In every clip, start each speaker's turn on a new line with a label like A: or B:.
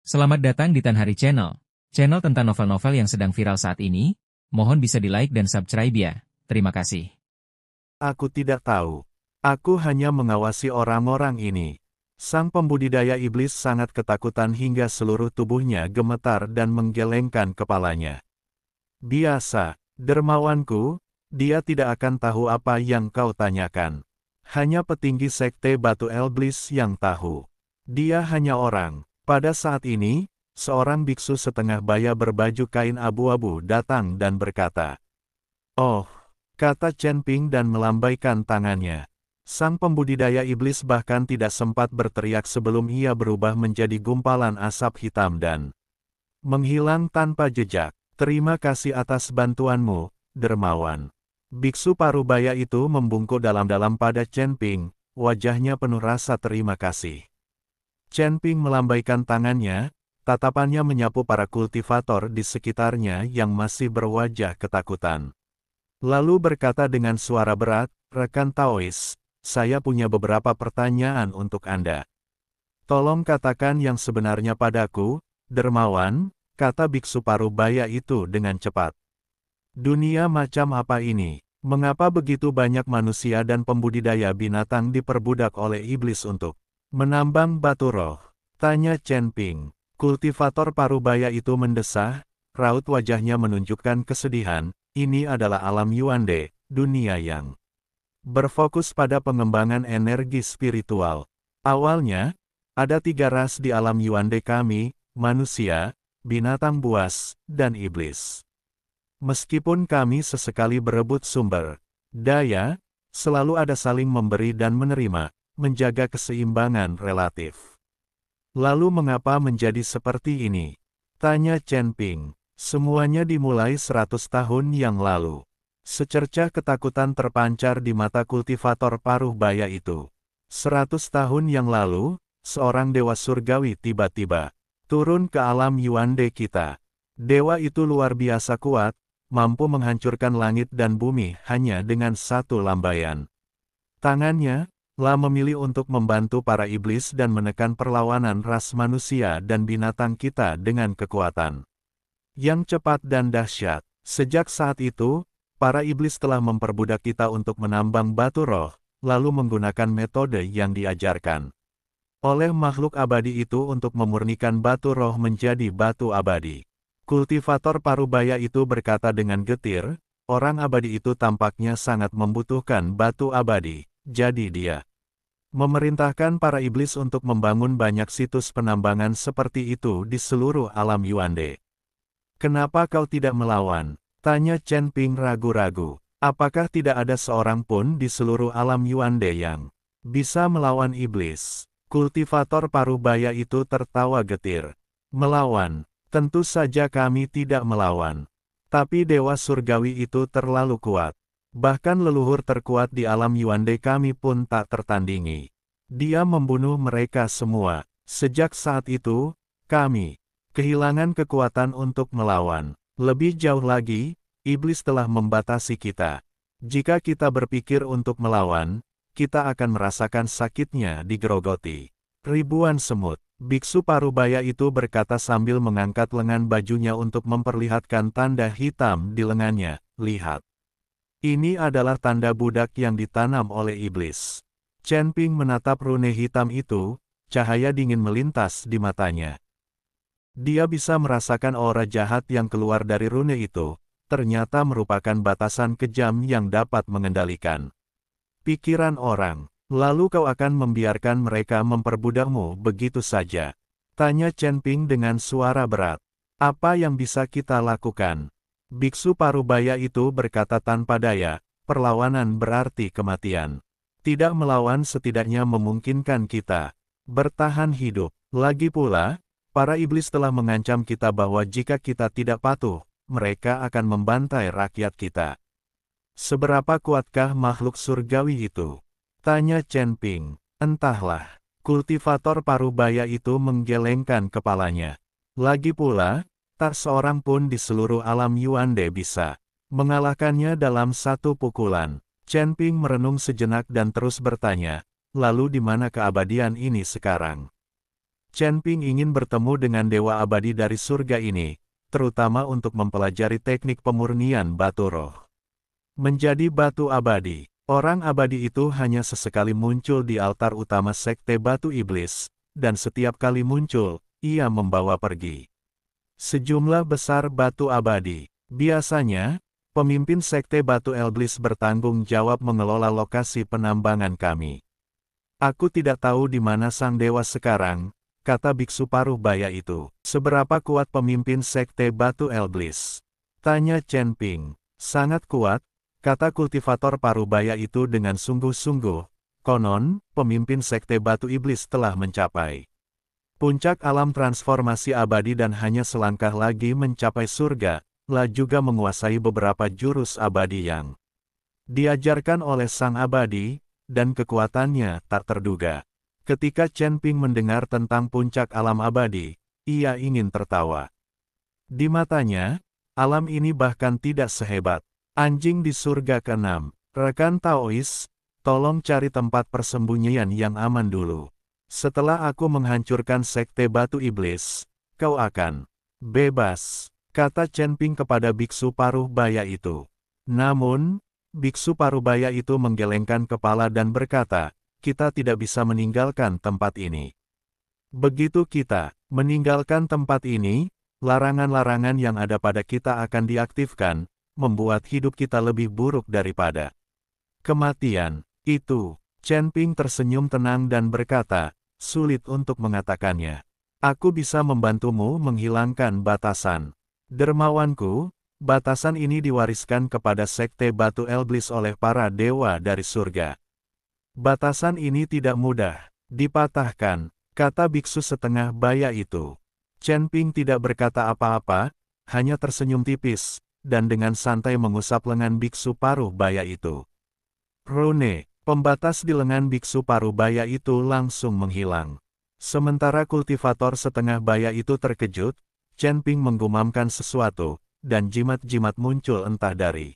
A: Selamat datang di Tan Hari Channel. Channel tentang novel-novel yang sedang viral saat ini. Mohon bisa di-like dan subscribe ya. Terima kasih.
B: Aku tidak tahu. Aku hanya mengawasi orang-orang ini. Sang pembudidaya iblis sangat ketakutan hingga seluruh tubuhnya gemetar dan menggelengkan kepalanya. Biasa, dermawanku, dia tidak akan tahu apa yang kau tanyakan. Hanya petinggi sekte Batu Iblis yang tahu. Dia hanya orang. Pada saat ini, seorang biksu setengah baya berbaju kain abu-abu datang dan berkata, "Oh," kata Chen Ping dan melambaikan tangannya. Sang pembudidaya iblis bahkan tidak sempat berteriak sebelum ia berubah menjadi gumpalan asap hitam dan menghilang tanpa jejak. "Terima kasih atas bantuanmu, dermawan." Biksu parubaya itu membungkuk dalam-dalam pada Chen Ping, wajahnya penuh rasa terima kasih. Chen Ping melambaikan tangannya, tatapannya menyapu para kultivator di sekitarnya yang masih berwajah ketakutan. Lalu berkata dengan suara berat, "Rekan Taois, saya punya beberapa pertanyaan untuk Anda. Tolong katakan yang sebenarnya padaku, dermawan," kata biksu parubaya itu dengan cepat. "Dunia macam apa ini? Mengapa begitu banyak manusia dan pembudidaya binatang diperbudak oleh iblis untuk menambang batu roh?" tanya Chen Ping. Kultivator parubaya itu mendesah, raut wajahnya menunjukkan kesedihan. Ini adalah alam Yuande, dunia yang berfokus pada pengembangan energi spiritual. Awalnya, ada 3 ras di alam Yuande kami, manusia, binatang buas, dan iblis. Meskipun kami sesekali berebut sumber daya, selalu ada saling memberi dan menerima, menjaga keseimbangan relatif. "Lalu mengapa menjadi seperti ini?" tanya Chen Ping. "Semuanya dimulai 100 tahun yang lalu." Secercah ketakutan terpancar di mata kultivator paruh baya itu. 100 tahun yang lalu, seorang dewa surgawi tiba-tiba turun ke alam Yuande kita. Dewa itu luar biasa kuat, mampu menghancurkan langit dan bumi hanya dengan satu lambaian tangannya. La memilih untuk membantu para iblis dan menekan perlawanan ras manusia dan binatang kita dengan kekuatan yang cepat dan dahsyat. Sejak saat itu, para iblis telah memperbudak kita untuk menambang batu roh, lalu menggunakan metode yang diajarkan oleh makhluk abadi itu untuk memurnikan batu roh menjadi batu abadi. Kultivator parubaya itu berkata dengan getir, "Orang abadi itu tampaknya sangat membutuhkan batu abadi. Jadi dia memerintahkan para iblis untuk membangun banyak situs penambangan seperti itu di seluruh alam Yuande." "Kenapa kau tidak melawan?" tanya Chen Ping ragu-ragu. "Apakah tidak ada seorang pun di seluruh alam Yuande yang bisa melawan iblis?" Kultivator parubaya itu tertawa getir. "Melawan? Tentu saja kami tidak melawan. Tapi dewa surgawi itu terlalu kuat. Bahkan leluhur terkuat di alam Yuande kami pun tak tertandingi. Dia membunuh mereka semua. Sejak saat itu, kami kehilangan kekuatan untuk melawan. Lebih jauh lagi, iblis telah membatasi kita. Jika kita berpikir untuk melawan, kita akan merasakan sakitnya digerogoti ribuan semut." Biksu parubaya itu berkata sambil mengangkat lengan bajunya untuk memperlihatkan tanda hitam di lengannya. "Lihat. Ini adalah tanda budak yang ditanam oleh iblis." Chen Ping menatap rune hitam itu, cahaya dingin melintas di matanya. Dia bisa merasakan aura jahat yang keluar dari rune itu, ternyata merupakan batasan kejam yang dapat mengendalikan pikiran orang. "Lalu kau akan membiarkan mereka memperbudakmu begitu saja?" tanya Chen Ping dengan suara berat. "Apa yang bisa kita lakukan?" Biksu parubaya itu berkata tanpa daya, "Perlawanan berarti kematian. Tidak melawan setidaknya memungkinkan kita bertahan hidup. Lagi pula, para iblis telah mengancam kita bahwa jika kita tidak patuh, mereka akan membantai rakyat kita. Seberapa kuatkah makhluk surgawi itu?" tanya Chen Ping. "Entahlah." Kultivator parubaya itu menggelengkan kepalanya. "Lagi pula, tak seorang pun di seluruh alam Yuande bisa mengalahkannya dalam satu pukulan." Chen Ping merenung sejenak dan terus bertanya, "Lalu di mana keabadian ini sekarang?" Chen Ping ingin bertemu dengan Dewa Abadi dari surga ini, terutama untuk mempelajari teknik pemurnian batu roh. Menjadi batu abadi, orang abadi itu hanya sesekali muncul di altar utama Sekte Batu Iblis, dan setiap kali muncul, ia membawa pergi sejumlah besar batu abadi. Biasanya, pemimpin Sekte Batu Iblis bertanggung jawab mengelola lokasi penambangan kami. Aku tidak tahu di mana sang dewa sekarang, kata biksu paruh baya itu. Seberapa kuat pemimpin Sekte Batu Iblis? Tanya Chen Ping. Sangat kuat, kata kultivator paruh baya itu dengan sungguh-sungguh. Konon, pemimpin Sekte Batu Iblis telah mencapai puncak alam transformasi abadi dan hanya selangkah lagi mencapai surga, lah juga menguasai beberapa jurus abadi yang diajarkan oleh sang abadi, dan kekuatannya tak terduga. Ketika Chen Ping mendengar tentang puncak alam abadi, ia ingin tertawa. Di matanya, alam ini bahkan tidak sehebat anjing di surga ke-6. Rekan Taois, tolong cari tempat persembunyian yang aman dulu. Setelah aku menghancurkan Sekte Batu Iblis, kau akan bebas, kata Chen Ping kepada biksu paruh baya itu. Namun, biksu paruh baya itu menggelengkan kepala dan berkata, kita tidak bisa meninggalkan tempat ini. Begitu kita meninggalkan tempat ini, larangan-larangan yang ada pada kita akan diaktifkan, membuat hidup kita lebih buruk daripada kematian. Itu, Chen Ping tersenyum tenang dan berkata, sulit untuk mengatakannya. Aku bisa membantumu menghilangkan batasan. Dermawanku, batasan ini diwariskan kepada Sekte Batu Iblis oleh para dewa dari surga. Batasan ini tidak mudah dipatahkan, kata biksu setengah baya itu. Chen Ping tidak berkata apa-apa, hanya tersenyum tipis, dan dengan santai mengusap lengan biksu paruh baya itu. Rune, pembatas di lengan biksu paruh baya itu langsung menghilang. Sementara kultivator setengah baya itu terkejut, Chen Ping menggumamkan sesuatu, dan jimat-jimat muncul entah dari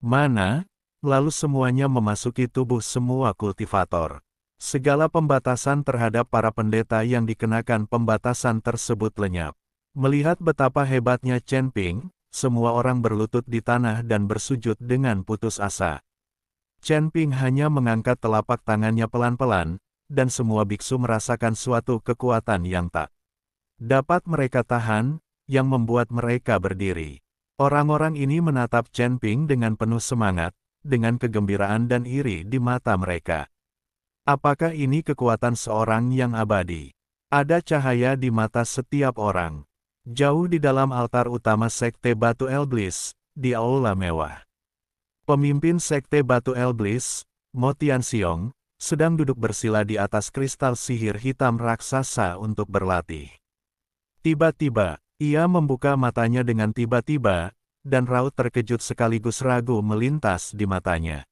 B: mana, lalu semuanya memasuki tubuh semua kultivator. Segala pembatasan terhadap para pendeta yang dikenakan pembatasan tersebut lenyap. Melihat betapa hebatnya Chen Ping, semua orang berlutut di tanah dan bersujud dengan putus asa. Chen Ping hanya mengangkat telapak tangannya pelan-pelan, dan semua biksu merasakan suatu kekuatan yang tak dapat mereka tahan, yang membuat mereka berdiri. Orang-orang ini menatap Chen Ping dengan penuh semangat, dengan kegembiraan dan iri di mata mereka. Apakah ini kekuatan seorang yang abadi? Ada cahaya di mata setiap orang. Jauh di dalam altar utama Sekte Batu Iblis, di aula mewah. Pemimpin Sekte Batu Iblis, Mo Tianxiong, sedang duduk bersila di atas kristal sihir hitam raksasa untuk berlatih. Tiba-tiba, ia membuka matanya dengan tiba-tiba, dan raut terkejut sekaligus ragu melintas di matanya.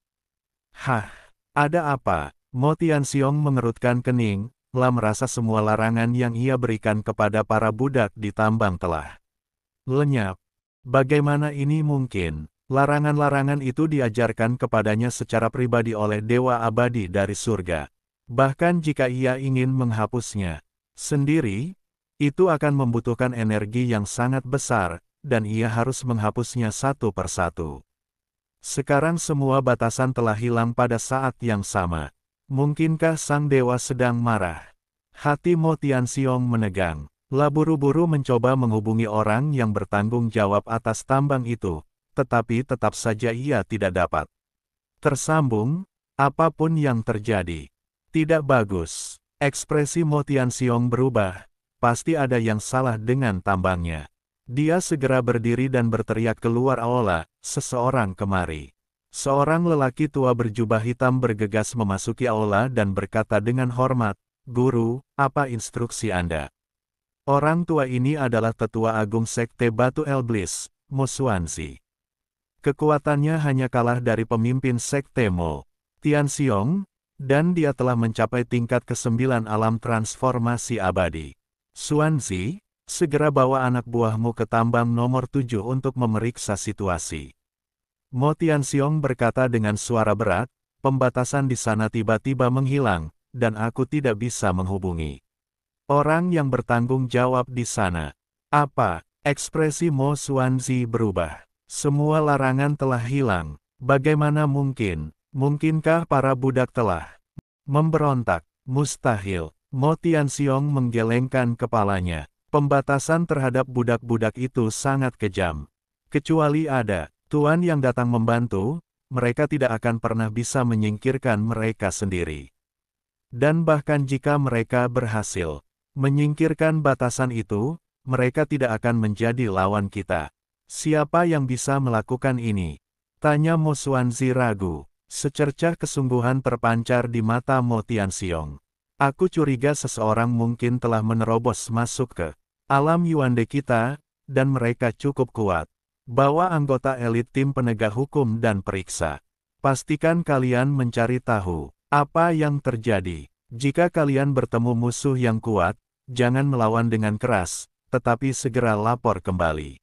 B: Hah, ada apa? Mo Tianxiong mengerutkan kening, lah merasa semua larangan yang ia berikan kepada para budak di tambang telah lenyap. Bagaimana ini mungkin? Larangan-larangan itu diajarkan kepadanya secara pribadi oleh Dewa Abadi dari surga. Bahkan jika ia ingin menghapusnya sendiri, itu akan membutuhkan energi yang sangat besar, dan ia harus menghapusnya satu persatu. Sekarang semua batasan telah hilang pada saat yang sama. Mungkinkah sang dewa sedang marah? Hati Mo Tianxiong menegang. Lah buru-buru mencoba menghubungi orang yang bertanggung jawab atas tambang itu, tetapi tetap saja ia tidak dapat tersambung. Apapun yang terjadi tidak bagus. Ekspresi Mo Tianxiong berubah. Pasti ada yang salah dengan tambangnya. Dia segera berdiri dan berteriak keluar aula, seseorang kemari. Seorang lelaki tua berjubah hitam bergegas memasuki aula dan berkata dengan hormat, "Guru, apa instruksi Anda?" Orang tua ini adalah Tetua Agung Sekte Batu Iblis, Mo Xuanzi. Kekuatannya hanya kalah dari pemimpin Sekte Mo Tianxiong, dan dia telah mencapai tingkat ke-9 alam transformasi abadi. Xuanzi, segera bawa anak buahmu ke tambang nomor 7 untuk memeriksa situasi. Mo Tianxiong berkata dengan suara berat, pembatasan di sana tiba-tiba menghilang, dan aku tidak bisa menghubungi Orang yang bertanggung jawab di sana. Apa? Ekspresi Mo Xuanzi berubah. Semua larangan telah hilang. Bagaimana mungkin? Mungkinkah para budak telah memberontak? Mustahil. Mo Tianxiong menggelengkan kepalanya. Pembatasan terhadap budak-budak itu sangat kejam. Kecuali ada tuan yang datang membantu, mereka tidak akan pernah bisa menyingkirkan mereka sendiri. Dan bahkan jika mereka berhasil menyingkirkan batasan itu, mereka tidak akan menjadi lawan kita. Siapa yang bisa melakukan ini? Tanya Mo Xuanzi ragu. Secercah kesungguhan terpancar di mata Mo Tianxiong. Aku curiga seseorang mungkin telah menerobos masuk ke alam Yuande kita, dan mereka cukup kuat. Bawa anggota elit tim penegak hukum dan periksa. Pastikan kalian mencari tahu apa yang terjadi. Jika kalian bertemu musuh yang kuat, jangan melawan dengan keras, tetapi segera lapor kembali.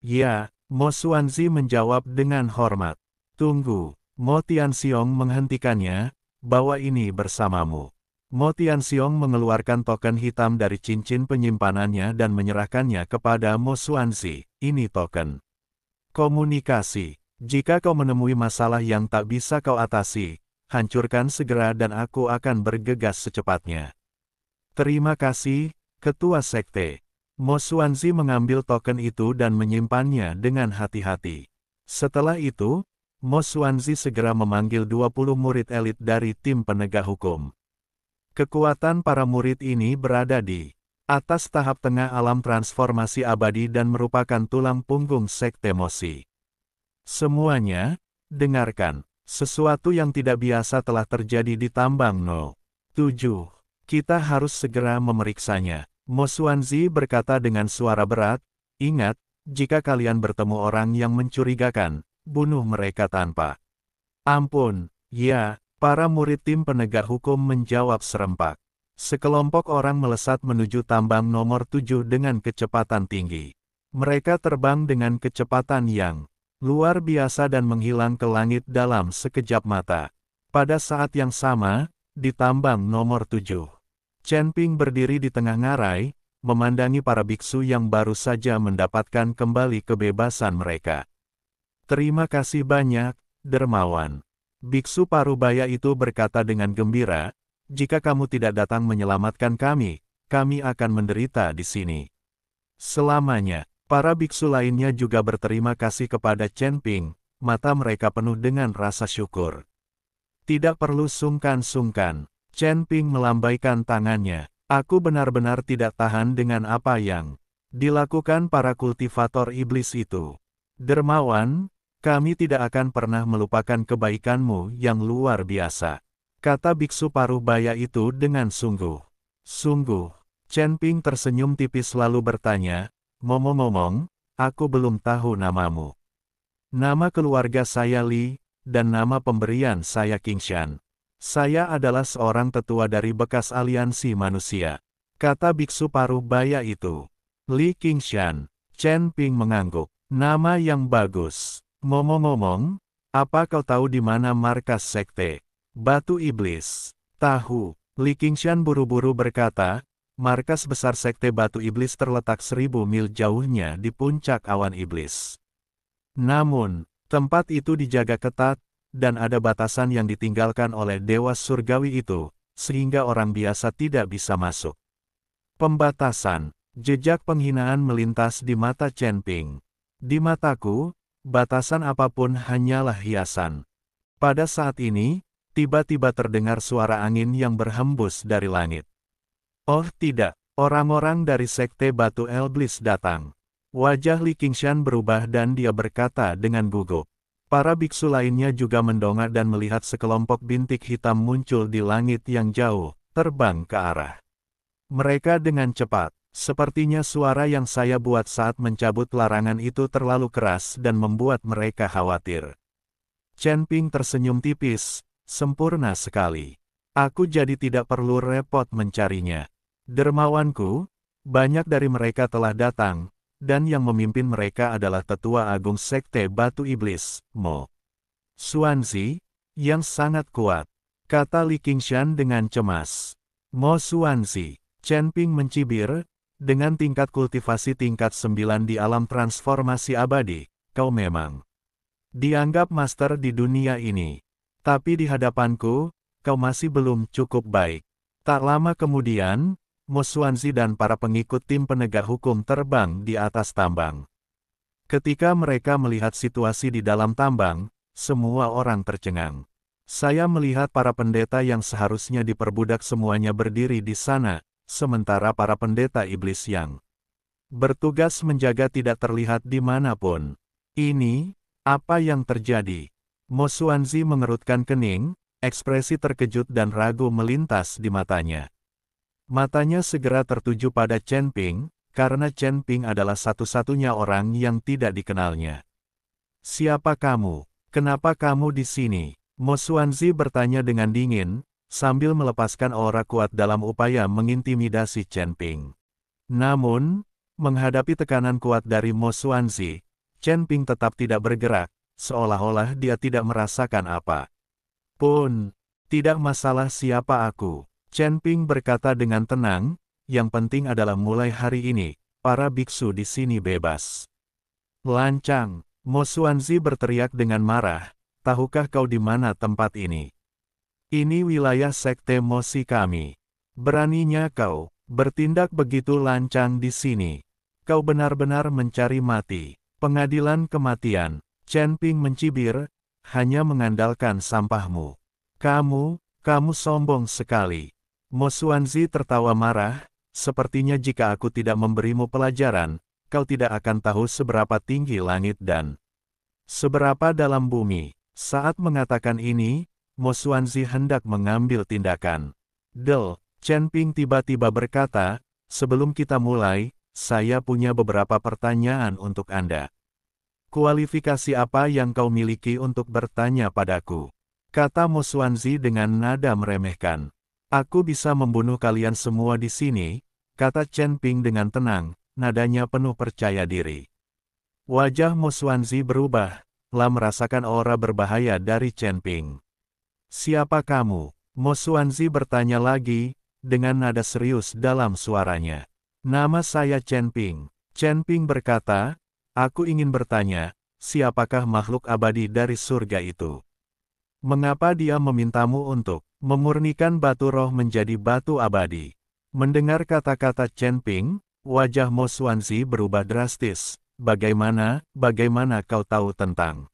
B: Ya, Mo Xuanzi menjawab dengan hormat. Tunggu, Mo Tianxiong menghentikannya, bawa ini bersamamu. Mo Tianxiong mengeluarkan token hitam dari cincin penyimpanannya dan menyerahkannya kepada Mo Xuanzi. Ini token komunikasi. Jika kau menemui masalah yang tak bisa kau atasi, hancurkan segera dan aku akan bergegas secepatnya. Terima kasih, Ketua Sekte. Mo Xuanzi mengambil token itu dan menyimpannya dengan hati-hati. Setelah itu, Mo Xuanzi segera memanggil 20 murid elit dari tim penegak hukum. Kekuatan para murid ini berada di atas tahap tengah alam transformasi abadi dan merupakan tulang punggung Sekte Moshi. Semuanya, dengarkan. Sesuatu yang tidak biasa telah terjadi di tambang No. 7. Kita harus segera memeriksanya. Mo Xuanzi berkata dengan suara berat, ingat, jika kalian bertemu orang yang mencurigakan, bunuh mereka tanpa ampun. Ya, para murid tim penegak hukum menjawab serempak. Sekelompok orang melesat menuju tambang nomor 7 dengan kecepatan tinggi. Mereka terbang dengan kecepatan yang luar biasa dan menghilang ke langit dalam sekejap mata. Pada saat yang sama, di tambang nomor 7. Chen Ping berdiri di tengah ngarai, memandangi para biksu yang baru saja mendapatkan kembali kebebasan mereka. Terima kasih banyak, dermawan. Biksu Parubaya itu berkata dengan gembira, jika kamu tidak datang menyelamatkan kami akan menderita di sini selamanya. Para biksu lainnya juga berterima kasih kepada Chen Ping, mata mereka penuh dengan rasa syukur. Tidak perlu sungkan-sungkan. Chen Ping melambaikan tangannya. Aku benar-benar tidak tahan dengan apa yang dilakukan para kultivator iblis itu. Dermawan, kami tidak akan pernah melupakan kebaikanmu yang luar biasa. Kata biksu Parubaya itu dengan sungguh. Sungguh. Chen Ping tersenyum tipis lalu bertanya, ngomong-ngomong, aku belum tahu namamu. Nama keluarga saya Li, dan nama pemberian saya Qingshan. Saya adalah seorang tetua dari bekas aliansi manusia. Kata biksu Parubaya itu. Li Qingshan. Chen Ping mengangguk. Nama yang bagus. Ngomong-ngomong, apa kau tahu di mana markas sekte Batu Iblis? Tahu. Li Qingshan buru-buru berkata, markas besar sekte Batu Iblis terletak 1000 mil jauhnya di puncak awan iblis. Namun, tempat itu dijaga ketat, dan ada batasan yang ditinggalkan oleh Dewa Surgawi itu, sehingga orang biasa tidak bisa masuk. Pembatasan. Jejak penghinaan melintas di mata Chen Ping. Di mataku, batasan apapun hanyalah hiasan. Pada saat ini, tiba-tiba terdengar suara angin yang berhembus dari langit. Oh tidak, orang-orang dari Sekte Batu Iblis datang. Wajah Li Qingshan berubah dan dia berkata dengan gugup. Para biksu lainnya juga mendongak dan melihat sekelompok bintik hitam muncul di langit yang jauh, terbang ke arah mereka dengan cepat. Sepertinya suara yang saya buat saat mencabut larangan itu terlalu keras dan membuat mereka khawatir. Chen Ping tersenyum tipis, sempurna sekali. Aku jadi tidak perlu repot mencarinya. Dermawanku, banyak dari mereka telah datang, dan yang memimpin mereka adalah Tetua Agung Sekte Batu Iblis, Mo Xuanzi, yang sangat kuat, kata Li Qingshan dengan cemas. Mo Xuanzi, Chen Ping mencibir, dengan tingkat kultivasi tingkat 9 di alam transformasi abadi, kau memang dianggap master di dunia ini. Tapi di hadapanku, kau masih belum cukup baik. Tak lama kemudian, Mo Xuanzi dan para pengikut tim penegak hukum terbang di atas tambang. Ketika mereka melihat situasi di dalam tambang, semua orang tercengang. Saya melihat para pendeta yang seharusnya diperbudak semuanya berdiri di sana, sementara para pendeta iblis yang bertugas menjaga tidak terlihat dimanapun. Ini, apa yang terjadi? Mo Xuanzi mengerutkan kening, ekspresi terkejut dan ragu melintas di matanya. Matanya segera tertuju pada Chen Ping, karena Chen Ping adalah satu-satunya orang yang tidak dikenalnya. Siapa kamu? Kenapa kamu di sini? Mo Xuanzi bertanya dengan dingin, sambil melepaskan aura kuat dalam upaya mengintimidasi Chen Ping. Namun, menghadapi tekanan kuat dari Mo Xuanzi, Chen Ping tetap tidak bergerak, seolah-olah dia tidak merasakan apa pun. Tidak masalah siapa aku, Chen Ping berkata dengan tenang, yang penting adalah mulai hari ini, para biksu di sini bebas. Lancang, Mo Xuanzi berteriak dengan marah, tahukah kau di mana tempat ini? Ini wilayah sekte Mosi kami. Beraninya kau bertindak begitu lancang di sini. Kau benar-benar mencari mati. Pengadilan kematian. Chen Ping mencibir, hanya mengandalkan sampahmu. Kamu sombong sekali. Mo Xuanzi tertawa marah, sepertinya jika aku tidak memberimu pelajaran, kau tidak akan tahu seberapa tinggi langit dan seberapa dalam bumi. Saat mengatakan ini, Mo Xuanzi hendak mengambil tindakan. Chen Ping tiba-tiba berkata, sebelum kita mulai, saya punya beberapa pertanyaan untuk Anda. Kualifikasi apa yang kau miliki untuk bertanya padaku? Kata Mo Xuanzi dengan nada meremehkan. Aku bisa membunuh kalian semua di sini, kata Chen Ping dengan tenang, nadanya penuh percaya diri. Wajah Mo Xuanzi berubah, lah merasakan aura berbahaya dari Chen Ping. Siapa kamu? Mo Xuanzi bertanya lagi, dengan nada serius dalam suaranya. Nama saya Chen Ping. Chen Ping berkata, aku ingin bertanya, siapakah makhluk abadi dari surga itu? Mengapa dia memintamu untuk memurnikan batu roh menjadi batu abadi? Mendengar kata-kata Chen Ping, wajah Mo Xuanzi berubah drastis. Bagaimana kau tahu tentang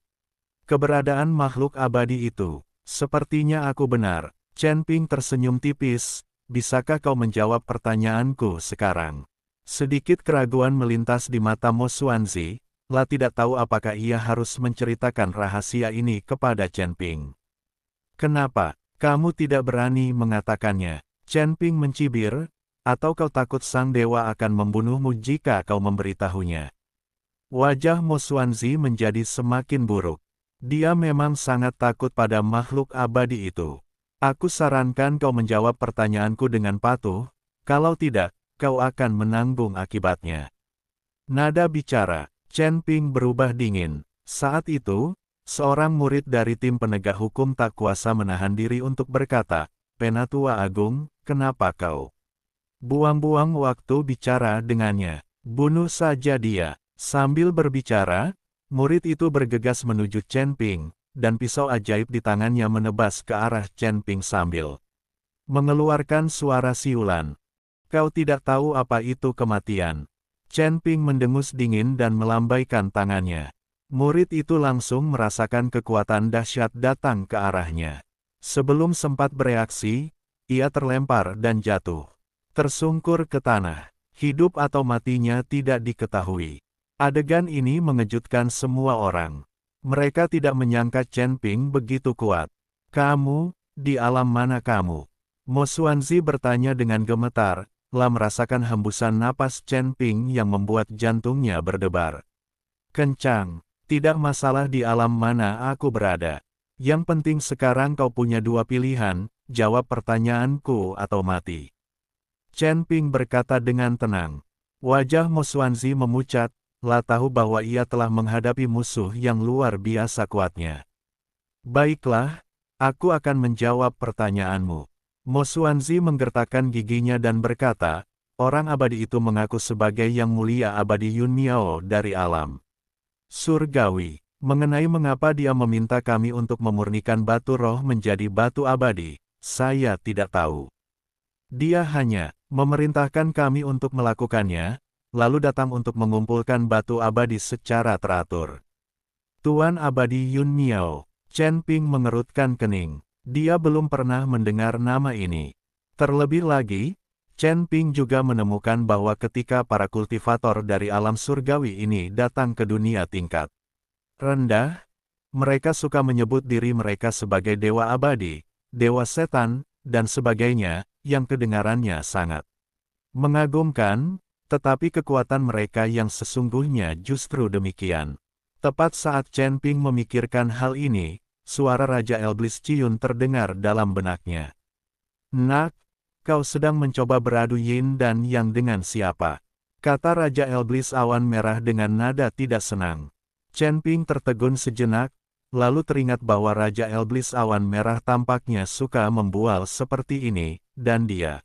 B: keberadaan makhluk abadi itu? Sepertinya aku benar. Chen Ping tersenyum tipis, bisakah kau menjawab pertanyaanku sekarang? Sedikit keraguan melintas di mata Mo Xuanzi, lah tidak tahu apakah ia harus menceritakan rahasia ini kepada Chen Ping. Kenapa, kamu tidak berani mengatakannya? Chen Ping mencibir, atau kau takut sang dewa akan membunuhmu jika kau memberitahunya? Wajah Mo Xuanzi menjadi semakin buruk. Dia memang sangat takut pada makhluk abadi itu. Aku sarankan kau menjawab pertanyaanku dengan patuh, kalau tidak, kau akan menanggung akibatnya. Nada bicara Chen Ping berubah dingin. Saat itu, seorang murid dari tim penegak hukum tak kuasa menahan diri untuk berkata, Penatua Agung, kenapa kau buang-buang waktu bicara dengannya? Bunuh saja dia. Sambil berbicara, murid itu bergegas menuju Chen Ping, dan pisau ajaib di tangannya menebas ke arah Chen Ping sambil mengeluarkan suara siulan. Kau tidak tahu apa itu kematian. Chen Ping mendengus dingin dan melambaikan tangannya. Murid itu langsung merasakan kekuatan dahsyat datang ke arahnya. Sebelum sempat bereaksi, ia terlempar dan jatuh tersungkur ke tanah. Hidup atau matinya tidak diketahui. Adegan ini mengejutkan semua orang. Mereka tidak menyangka Chen Ping begitu kuat. Kamu, di alam mana kamu? Mo Xuanzi bertanya dengan gemetar, lah merasakan hembusan napas Chen Ping yang membuat jantungnya berdebar kencang. Tidak masalah di alam mana aku berada. Yang penting sekarang kau punya dua pilihan, jawab pertanyaanku atau mati. Chen Ping berkata dengan tenang. Wajah Mo Xuanzi memucat, lah tahu bahwa ia telah menghadapi musuh yang luar biasa kuatnya. Baiklah, aku akan menjawab pertanyaanmu. Mo Xuanzi menggertakkan giginya dan berkata, orang abadi itu mengaku sebagai yang mulia abadi Yun Miao dari alam surgawi. Mengenai mengapa dia meminta kami untuk memurnikan batu roh menjadi batu abadi, saya tidak tahu. Dia hanya memerintahkan kami untuk melakukannya, lalu datang untuk mengumpulkan batu abadi secara teratur. Tuan abadi Yun Miao, Chen Ping mengerutkan kening. Dia belum pernah mendengar nama ini. Terlebih lagi, Chen Ping juga menemukan bahwa ketika para kultivator dari alam surgawi ini datang ke dunia tingkat rendah, mereka suka menyebut diri mereka sebagai dewa abadi, dewa setan, dan sebagainya, yang kedengarannya sangat mengagumkan, tetapi kekuatan mereka yang sesungguhnya justru demikian. Tepat saat Chen Ping memikirkan hal ini, suara Raja Elblis Ciun terdengar dalam benaknya. Nak, kau sedang mencoba beradu yin dan yang dengan siapa? Kata Raja Elblis awan merah dengan nada tidak senang. Chen Ping tertegun sejenak, lalu teringat bahwa Raja Elblis awan merah tampaknya suka membual seperti ini, dan dia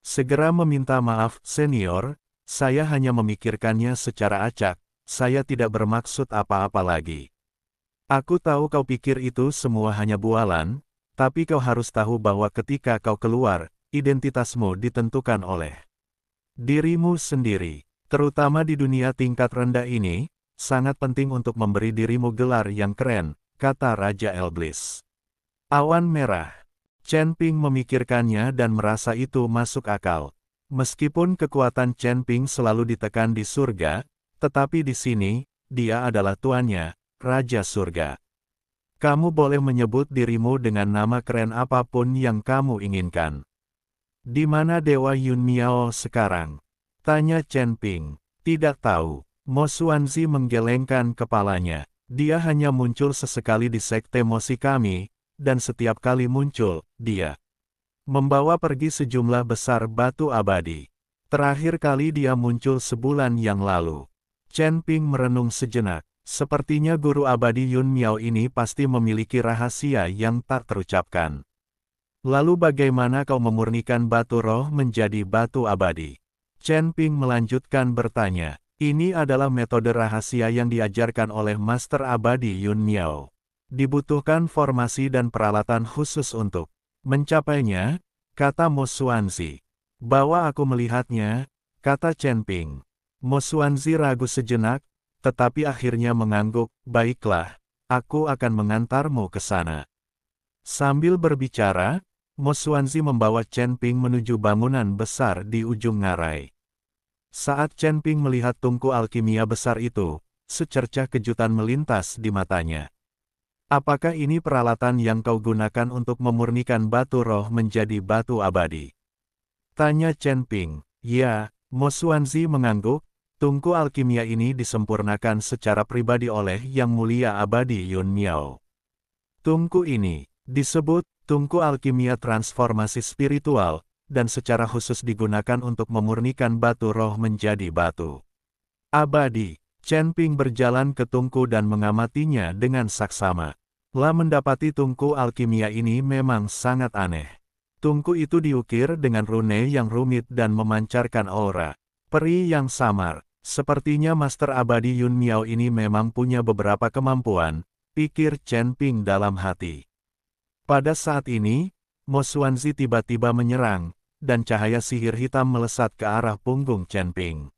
B: segera meminta maaf, senior, saya hanya memikirkannya secara acak, saya tidak bermaksud apa-apa lagi. Aku tahu kau pikir itu semua hanya bualan, tapi kau harus tahu bahwa ketika kau keluar, identitasmu ditentukan oleh dirimu sendiri. Terutama di dunia tingkat rendah ini, sangat penting untuk memberi dirimu gelar yang keren, kata Raja Elblis. Awan merah. Chen Ping memikirkannya dan merasa itu masuk akal. Meskipun kekuatan Chen Ping selalu ditekan di surga, tetapi di sini, dia adalah tuannya, Raja Surga. Kamu boleh menyebut dirimu dengan nama keren apapun yang kamu inginkan. Di mana Dewa Yun Miao sekarang? Tanya Chen Ping. Tidak tahu. Mo Xuanzi menggelengkan kepalanya. Dia hanya muncul sesekali di sekte Mosi kami, dan setiap kali muncul, dia membawa pergi sejumlah besar batu abadi. Terakhir kali dia muncul sebulan yang lalu. Chen Ping merenung sejenak. Sepertinya guru abadi Yun Miao ini pasti memiliki rahasia yang tak terucapkan. Lalu bagaimana kau memurnikan batu roh menjadi batu abadi? Chen Ping melanjutkan bertanya. Ini adalah metode rahasia yang diajarkan oleh Master Abadi Yun Miao. Dibutuhkan formasi dan peralatan khusus untuk mencapainya, kata Mo Xuanzi. Bawa aku melihatnya, kata Chen Ping. Mo Xuanzi ragu sejenak, tetapi akhirnya mengangguk, baiklah, aku akan mengantarmu ke sana. Sambil berbicara, Mo Xuanzi membawa Chen Ping menuju bangunan besar di ujung ngarai. Saat Chen Ping melihat tungku alkimia besar itu, secercah kejutan melintas di matanya. Apakah ini peralatan yang kau gunakan untuk memurnikan batu roh menjadi batu abadi? Tanya Chen Ping. Ya, Mo Xuanzi mengangguk, tungku alkimia ini disempurnakan secara pribadi oleh Yang Mulia Abadi Yun Miao. Tungku ini disebut tungku alkimia transformasi spiritual, dan secara khusus digunakan untuk memurnikan batu roh menjadi batu abadi. Chen Ping berjalan ke tungku dan mengamatinya dengan saksama. Lah mendapati tungku alkimia ini memang sangat aneh. Tungku itu diukir dengan rune yang rumit dan memancarkan aura peri yang samar. Sepertinya Master Abadi Yun Miao ini memang punya beberapa kemampuan, pikir Chen Ping dalam hati. Pada saat ini, Mo Xuanzi tiba-tiba menyerang, dan cahaya sihir hitam melesat ke arah punggung Chen Ping.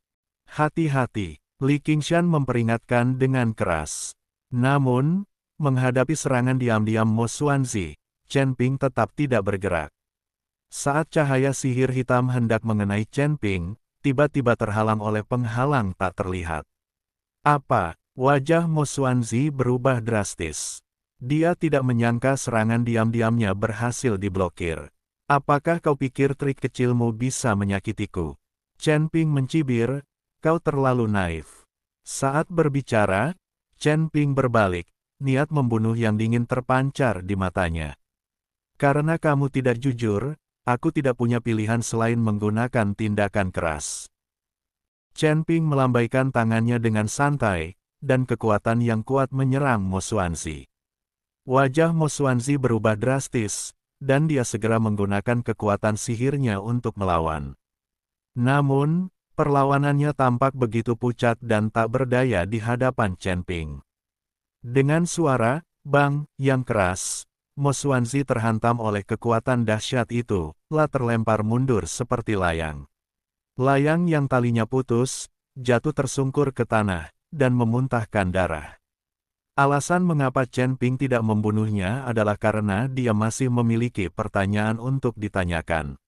B: Hati-hati, Li Qingshan memperingatkan dengan keras. Namun, menghadapi serangan diam-diam Mo Xuanzi, Chen Ping tetap tidak bergerak. Saat cahaya sihir hitam hendak mengenai Chen Ping, tiba-tiba terhalang oleh penghalang tak terlihat. Apa? Wajah Mo Xuanzi berubah drastis. Dia tidak menyangka serangan diam-diamnya berhasil diblokir. Apakah kau pikir trik kecilmu bisa menyakitiku? Chen Ping mencibir, kau terlalu naif. Saat berbicara, Chen Ping berbalik, niat membunuh yang dingin terpancar di matanya. Karena kamu tidak jujur, aku tidak punya pilihan selain menggunakan tindakan keras. Chen Ping melambaikan tangannya dengan santai, dan kekuatan yang kuat menyerang Mo Xuanzi. Wajah Mo Xuanzi berubah drastis, dan dia segera menggunakan kekuatan sihirnya untuk melawan. Namun, perlawanannya tampak begitu pucat dan tak berdaya di hadapan Chen Ping. Dengan suara "bang" yang keras, Mo Xuanzi terhantam oleh kekuatan dahsyat itu, terlempar mundur seperti layang. Layang yang talinya putus, jatuh tersungkur ke tanah, dan memuntahkan darah. Alasan mengapa Chen Ping tidak membunuhnya adalah karena dia masih memiliki pertanyaan untuk ditanyakan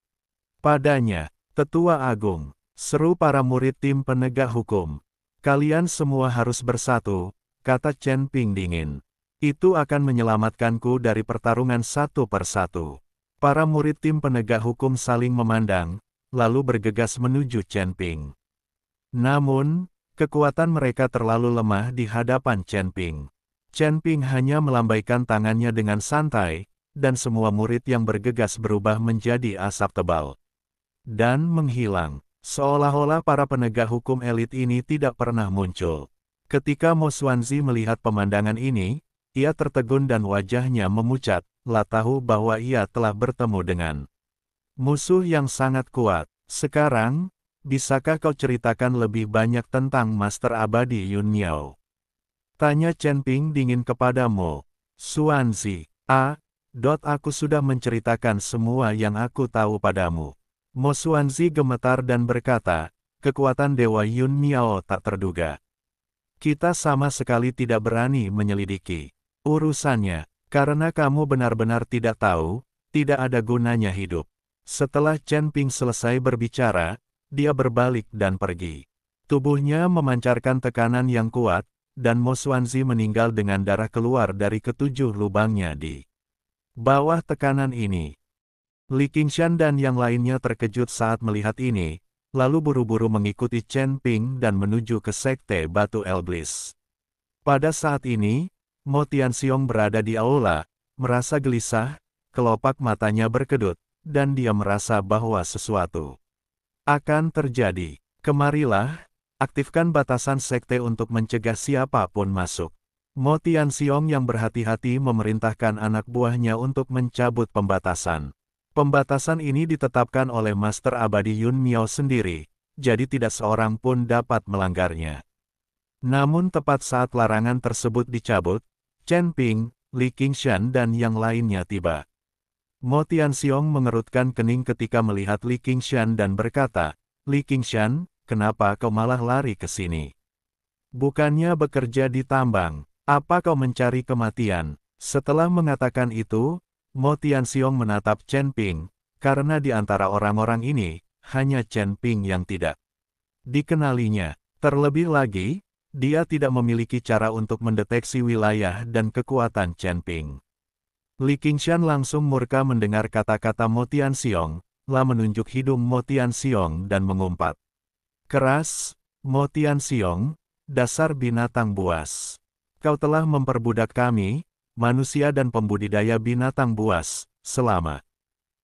B: padanya. "Tetua Agung," seru para murid tim penegak hukum. "Kalian semua harus bersatu," kata Chen Ping dingin. "Itu akan menyelamatkanku dari pertarungan satu persatu." Para murid tim penegak hukum saling memandang, lalu bergegas menuju Chen Ping. Namun, kekuatan mereka terlalu lemah di hadapan Chen Ping. Chen Ping hanya melambaikan tangannya dengan santai, dan semua murid yang bergegas berubah menjadi asap tebal dan menghilang, seolah-olah para penegak hukum elit ini tidak pernah muncul. Ketika Mo Xuanzi melihat pemandangan ini, ia tertegun dan wajahnya memucat, tahu bahwa ia telah bertemu dengan musuh yang sangat kuat. "Sekarang, bisakah kau ceritakan lebih banyak tentang Master Abadi Yun Miao?" tanya Chen Ping dingin kepada Mo Xuanzi. Aku sudah menceritakan semua yang aku tahu padamu." Mo Xuanzi gemetar dan berkata, "Kekuatan Dewa Yun Miao tak terduga. Kita sama sekali tidak berani menyelidiki urusannya, karena kamu benar-benar tidak tahu, tidak ada gunanya hidup." Setelah Chen Ping selesai berbicara, dia berbalik dan pergi. Tubuhnya memancarkan tekanan yang kuat, dan Mo Xuanzi meninggal dengan darah keluar dari ketujuh lubangnya di bawah tekanan ini. Li Qingshan dan yang lainnya terkejut saat melihat ini, lalu buru-buru mengikuti Chen Ping dan menuju ke Sekte Batu Elblis. Pada saat ini, Mo Tianxiong berada di aula, merasa gelisah, kelopak matanya berkedut, dan dia merasa bahwa sesuatu akan terjadi. "Kemarilah, aktifkan batasan sekte untuk mencegah siapapun masuk." Mo Tianxiong yang berhati-hati memerintahkan anak buahnya untuk mencabut pembatasan. Pembatasan ini ditetapkan oleh Master Abadi Yun Miao sendiri, jadi tidak seorang pun dapat melanggarnya. Namun tepat saat larangan tersebut dicabut, Chen Ping, Li Qingshan dan yang lainnya tiba. Mo Tianxiong mengerutkan kening ketika melihat Li Qingshan dan berkata, "Li Qingshan, kenapa kau malah lari ke sini? Bukannya bekerja di tambang, apa kau mencari kematian?" Setelah mengatakan itu, Mo Tianxiong menatap Chen Ping, karena di antara orang-orang ini, hanya Chen Ping yang tidak dikenalinya. Terlebih lagi, dia tidak memiliki cara untuk mendeteksi wilayah dan kekuatan Chen Ping. Li Qingshan langsung murka mendengar kata-kata Mo Tianxiong, menunjuk hidung Mo Tianxiong dan mengumpat keras, "Mo Tianxiong, dasar binatang buas. Kau telah memperbudak kami, manusia dan pembudidaya binatang buas, selama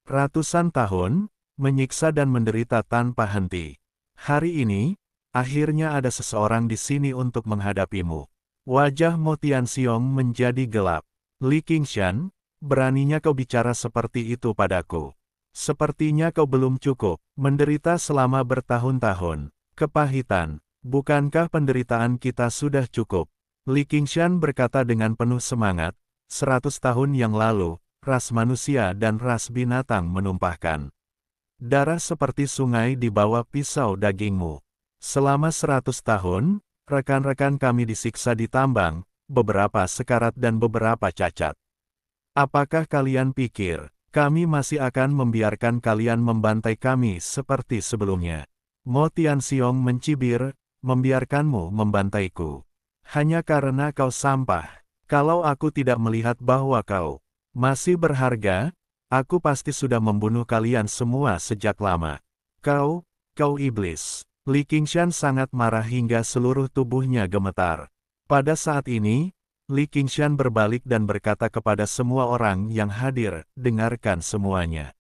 B: ratusan tahun, menyiksa dan menderita tanpa henti. Hari ini, akhirnya ada seseorang di sini untuk menghadapimu." Wajah Mo Tianxiong menjadi gelap. "Li Qingshan, beraninya kau bicara seperti itu padaku? Sepertinya kau belum cukup menderita selama bertahun-tahun. Kepahitan, bukankah penderitaan kita sudah cukup?" Li Qingshan berkata dengan penuh semangat, "100 tahun yang lalu, ras manusia dan ras binatang menumpahkan darah seperti sungai di bawah pisau dagingmu. Selama 100 tahun, rekan-rekan kami disiksa di tambang, beberapa sekarat dan beberapa cacat. Apakah kalian pikir, kami masih akan membiarkan kalian membantai kami seperti sebelumnya?" Mo Tianxiong mencibir, "Membiarkanmu membantaiku hanya karena kau sampah. Kalau aku tidak melihat bahwa kau masih berharga, aku pasti sudah membunuh kalian semua sejak lama. Kau iblis." Li Qingshan sangat marah hingga seluruh tubuhnya gemetar. Pada saat ini, Li Qingshan berbalik dan berkata kepada semua orang yang hadir, "Dengarkan semuanya.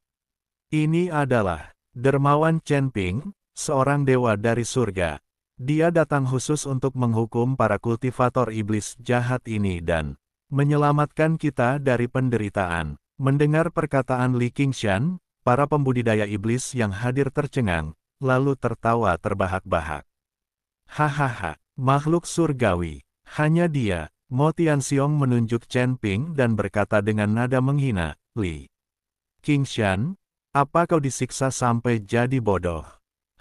B: Ini adalah dermawan Chen Ping, seorang dewa dari surga. Dia datang khusus untuk menghukum para kultivator iblis jahat ini dan menyelamatkan kita dari penderitaan. Mendengar perkataan Li Qingshan, para pembudidaya iblis yang hadir tercengang, lalu tertawa terbahak-bahak. Hahaha, makhluk surgawi, hanya dia. Mo Tianxiong menunjuk Chen Ping dan berkata dengan nada menghina, Li Qingshan, apa kau disiksa sampai jadi bodoh?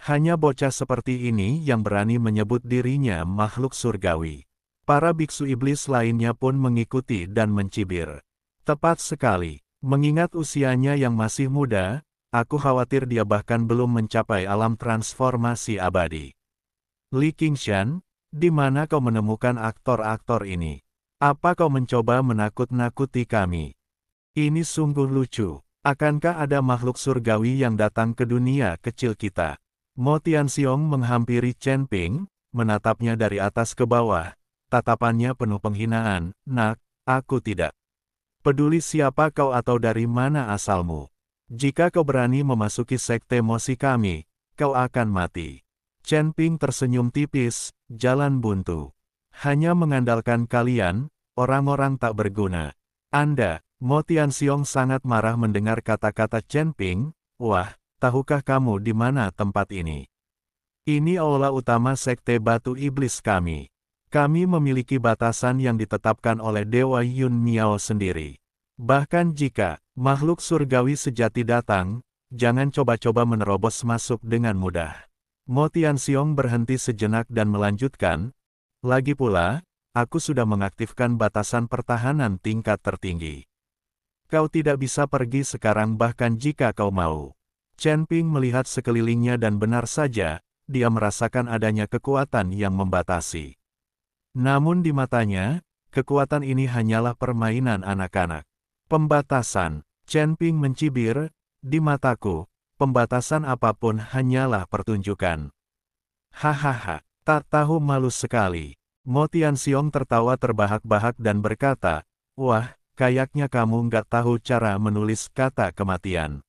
B: Hanya bocah seperti ini yang berani menyebut dirinya makhluk surgawi. Para biksu iblis lainnya pun mengikuti dan mencibir. Tepat sekali, mengingat usianya yang masih muda, aku khawatir dia bahkan belum mencapai alam transformasi abadi. Li Qingshan, di mana kau menemukan aktor-aktor ini? Apa kau mencoba menakut-nakuti kami? Ini sungguh lucu. Akankah ada makhluk surgawi yang datang ke dunia kecil kita? Mo Tianxiong menghampiri Chen Ping, menatapnya dari atas ke bawah. Tatapannya penuh penghinaan. Nak, aku tidak peduli siapa kau atau dari mana asalmu. Jika kau berani memasuki sekte mosi kami, kau akan mati. Chen Ping tersenyum tipis, jalan buntu. Hanya mengandalkan kalian, orang-orang tak berguna. Anda, Mo Tianxiong sangat marah mendengar kata-kata Chen Ping. Wah, tahukah kamu di mana tempat ini? Ini aula utama sekte batu iblis kami. Kami memiliki batasan yang ditetapkan oleh Dewa Yun Miao sendiri. Bahkan jika makhluk surgawi sejati datang, jangan coba-coba menerobos masuk dengan mudah. Mo Tianxiong berhenti sejenak dan melanjutkan, lagi pula, aku sudah mengaktifkan batasan pertahanan tingkat tertinggi. Kau tidak bisa pergi sekarang bahkan jika kau mau. Chen Ping melihat sekelilingnya dan benar saja, dia merasakan adanya kekuatan yang membatasi. Namun di matanya, kekuatan ini hanyalah permainan anak-anak. Pembatasan, Chen Ping mencibir, di mataku, pembatasan apapun hanyalah pertunjukan. Hahaha, tak tahu malu sekali. Mo Tianxiong tertawa terbahak-bahak dan berkata, wah, kayaknya kamu nggak tahu cara menulis kata kematian.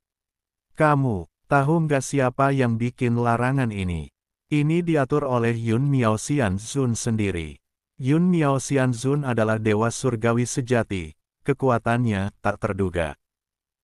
B: Kamu, tahu nggak siapa yang bikin larangan ini? Ini diatur oleh Yun Miao Xianzun sendiri. Yun Miao Xianzun adalah dewa surgawi sejati, kekuatannya tak terduga.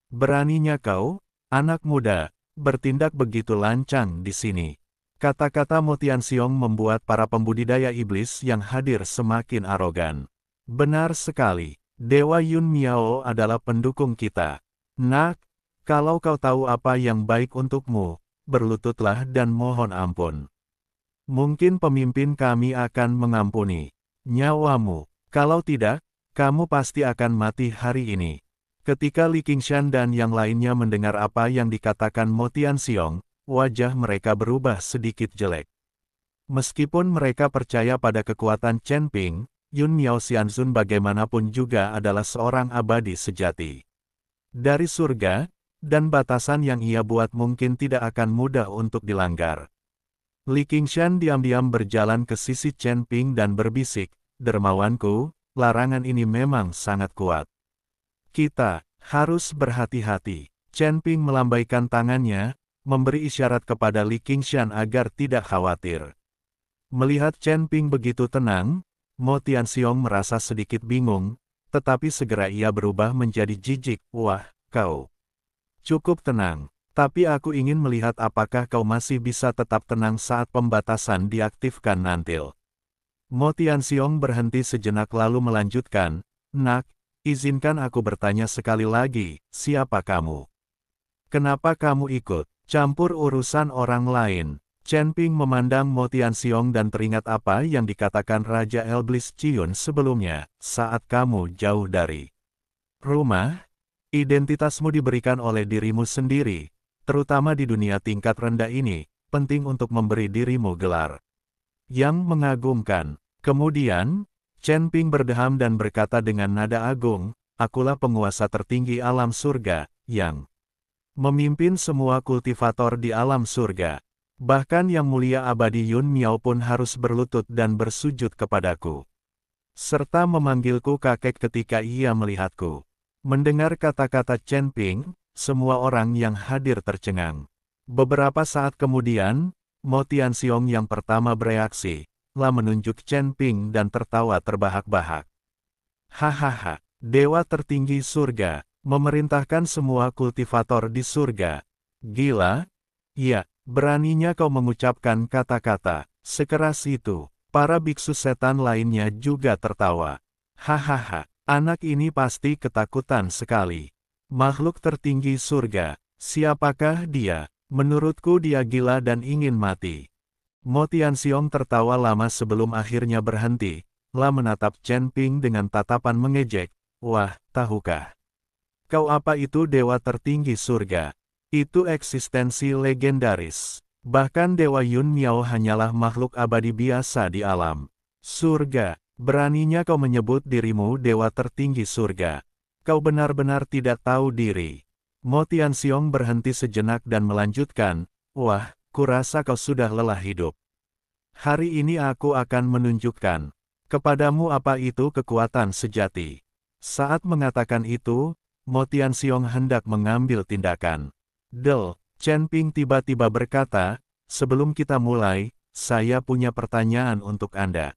B: Beraninya kau, anak muda, bertindak begitu lancang di sini. Kata-kata Mo Tianxiong membuat para pembudidaya iblis yang hadir semakin arogan. Benar sekali, Dewa Yun Miao adalah pendukung kita. Nak, kalau kau tahu apa yang baik untukmu, berlututlah dan mohon ampun. Mungkin pemimpin kami akan mengampuni nyawamu. Kalau tidak, kamu pasti akan mati hari ini. Ketika Li Qingshan dan yang lainnya mendengar apa yang dikatakan Mo Tianxiong, wajah mereka berubah sedikit jelek. Meskipun mereka percaya pada kekuatan Chen Ping, Yun Miao Xianzun bagaimanapun juga adalah seorang abadi sejati. Dari surga, dan batasan yang ia buat mungkin tidak akan mudah untuk dilanggar. Li Qingshan diam-diam berjalan ke sisi Chen Ping dan berbisik, dermawanku, larangan ini memang sangat kuat. Kita harus berhati-hati. Chen Ping melambaikan tangannya, memberi isyarat kepada Li Qingshan agar tidak khawatir. Melihat Chen Ping begitu tenang, Mo Tianxiong merasa sedikit bingung, tetapi segera ia berubah menjadi jijik. Wah, kau cukup tenang. Tapi aku ingin melihat apakah kau masih bisa tetap tenang saat pembatasan diaktifkan nantil. Mo Tianxiong berhenti sejenak lalu melanjutkan, Nak, izinkan aku bertanya sekali lagi, siapa kamu? Kenapa kamu ikut campur urusan orang lain? Chen Ping memandang Mo Tianxiong dan teringat apa yang dikatakan Raja Elblis Ciun sebelumnya, saat kamu jauh dari rumah, identitasmu diberikan oleh dirimu sendiri. Terutama di dunia tingkat rendah ini, penting untuk memberi dirimu gelar yang mengagumkan. Kemudian, Chen Ping berdeham dan berkata dengan nada agung, akulah penguasa tertinggi alam surga, yang memimpin semua kultivator di alam surga. Bahkan yang mulia abadi Yun Miao pun harus berlutut dan bersujud kepadaku. Serta memanggilku kakek ketika ia melihatku. Mendengar kata-kata Chen Ping, semua orang yang hadir tercengang. Beberapa saat kemudian, Mo Tianxiong yang pertama bereaksi, lah menunjuk Chen Ping dan tertawa terbahak-bahak. Hahaha, dewa tertinggi surga, Memerintahkan semua kultivator di surga. Gila? Ya, beraninya kau mengucapkan kata-kata sekeras itu. Para biksu setan lainnya juga tertawa. Hahaha, anak ini pasti ketakutan sekali. Makhluk tertinggi surga, siapakah dia? Menurutku dia gila dan ingin mati. Mo Tianxiong tertawa lama sebelum akhirnya berhenti, lalu menatap Chen Ping dengan tatapan mengejek. Wah, tahukah kau apa itu dewa tertinggi surga? Itu eksistensi legendaris. Bahkan Dewa Yun Miao hanyalah makhluk abadi biasa di alam surga. Beraninya kau menyebut dirimu dewa tertinggi surga. Kau benar-benar tidak tahu diri. Mo Tianxiong berhenti sejenak dan melanjutkan, wah, kurasa kau sudah lelah hidup. Hari ini aku akan menunjukkan kepadamu apa itu kekuatan sejati. Saat mengatakan itu, Mo Tianxiong hendak mengambil tindakan. Chen Ping tiba-tiba berkata, sebelum kita mulai, saya punya pertanyaan untuk Anda.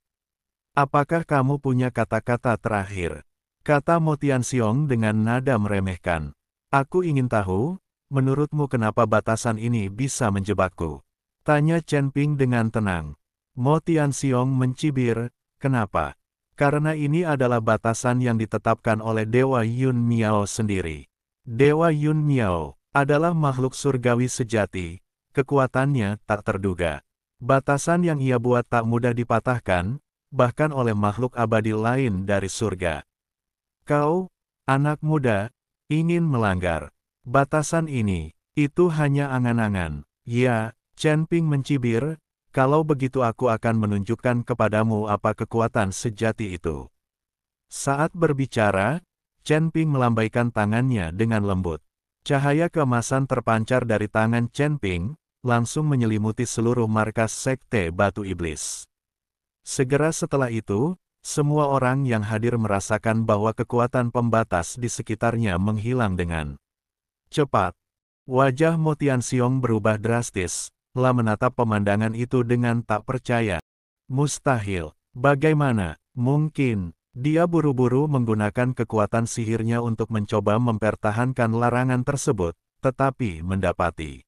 B: Apakah kamu punya kata-kata terakhir? Kata Mo Tianxiong dengan nada meremehkan. Aku ingin tahu, menurutmu kenapa batasan ini bisa menjebakku? Tanya Chen Ping dengan tenang. Mo Tianxiong mencibir, kenapa? Karena ini adalah batasan yang ditetapkan oleh Dewa Yun Miao sendiri. Dewa Yun Miao adalah makhluk surgawi sejati, kekuatannya tak terduga. Batasan yang ia buat tak mudah dipatahkan, bahkan oleh makhluk abadi lain dari surga. Kau, anak muda, ingin melanggar batasan ini. Itu hanya angan-angan. Ya, Chen Ping mencibir, kalau begitu aku akan menunjukkan kepadamu apa kekuatan sejati itu. Saat berbicara, Chen Ping melambaikan tangannya dengan lembut. Cahaya keemasan terpancar dari tangan Chen Ping, langsung menyelimuti seluruh markas Sekte Batu Iblis. Segera setelah itu, semua orang yang hadir merasakan bahwa kekuatan pembatas di sekitarnya menghilang dengan cepat. Wajah Mo Tianxiong berubah drastis, lalu menatap pemandangan itu dengan tak percaya. Mustahil. Bagaimana mungkin? Dia buru-buru menggunakan kekuatan sihirnya untuk mencoba mempertahankan larangan tersebut, tetapi mendapati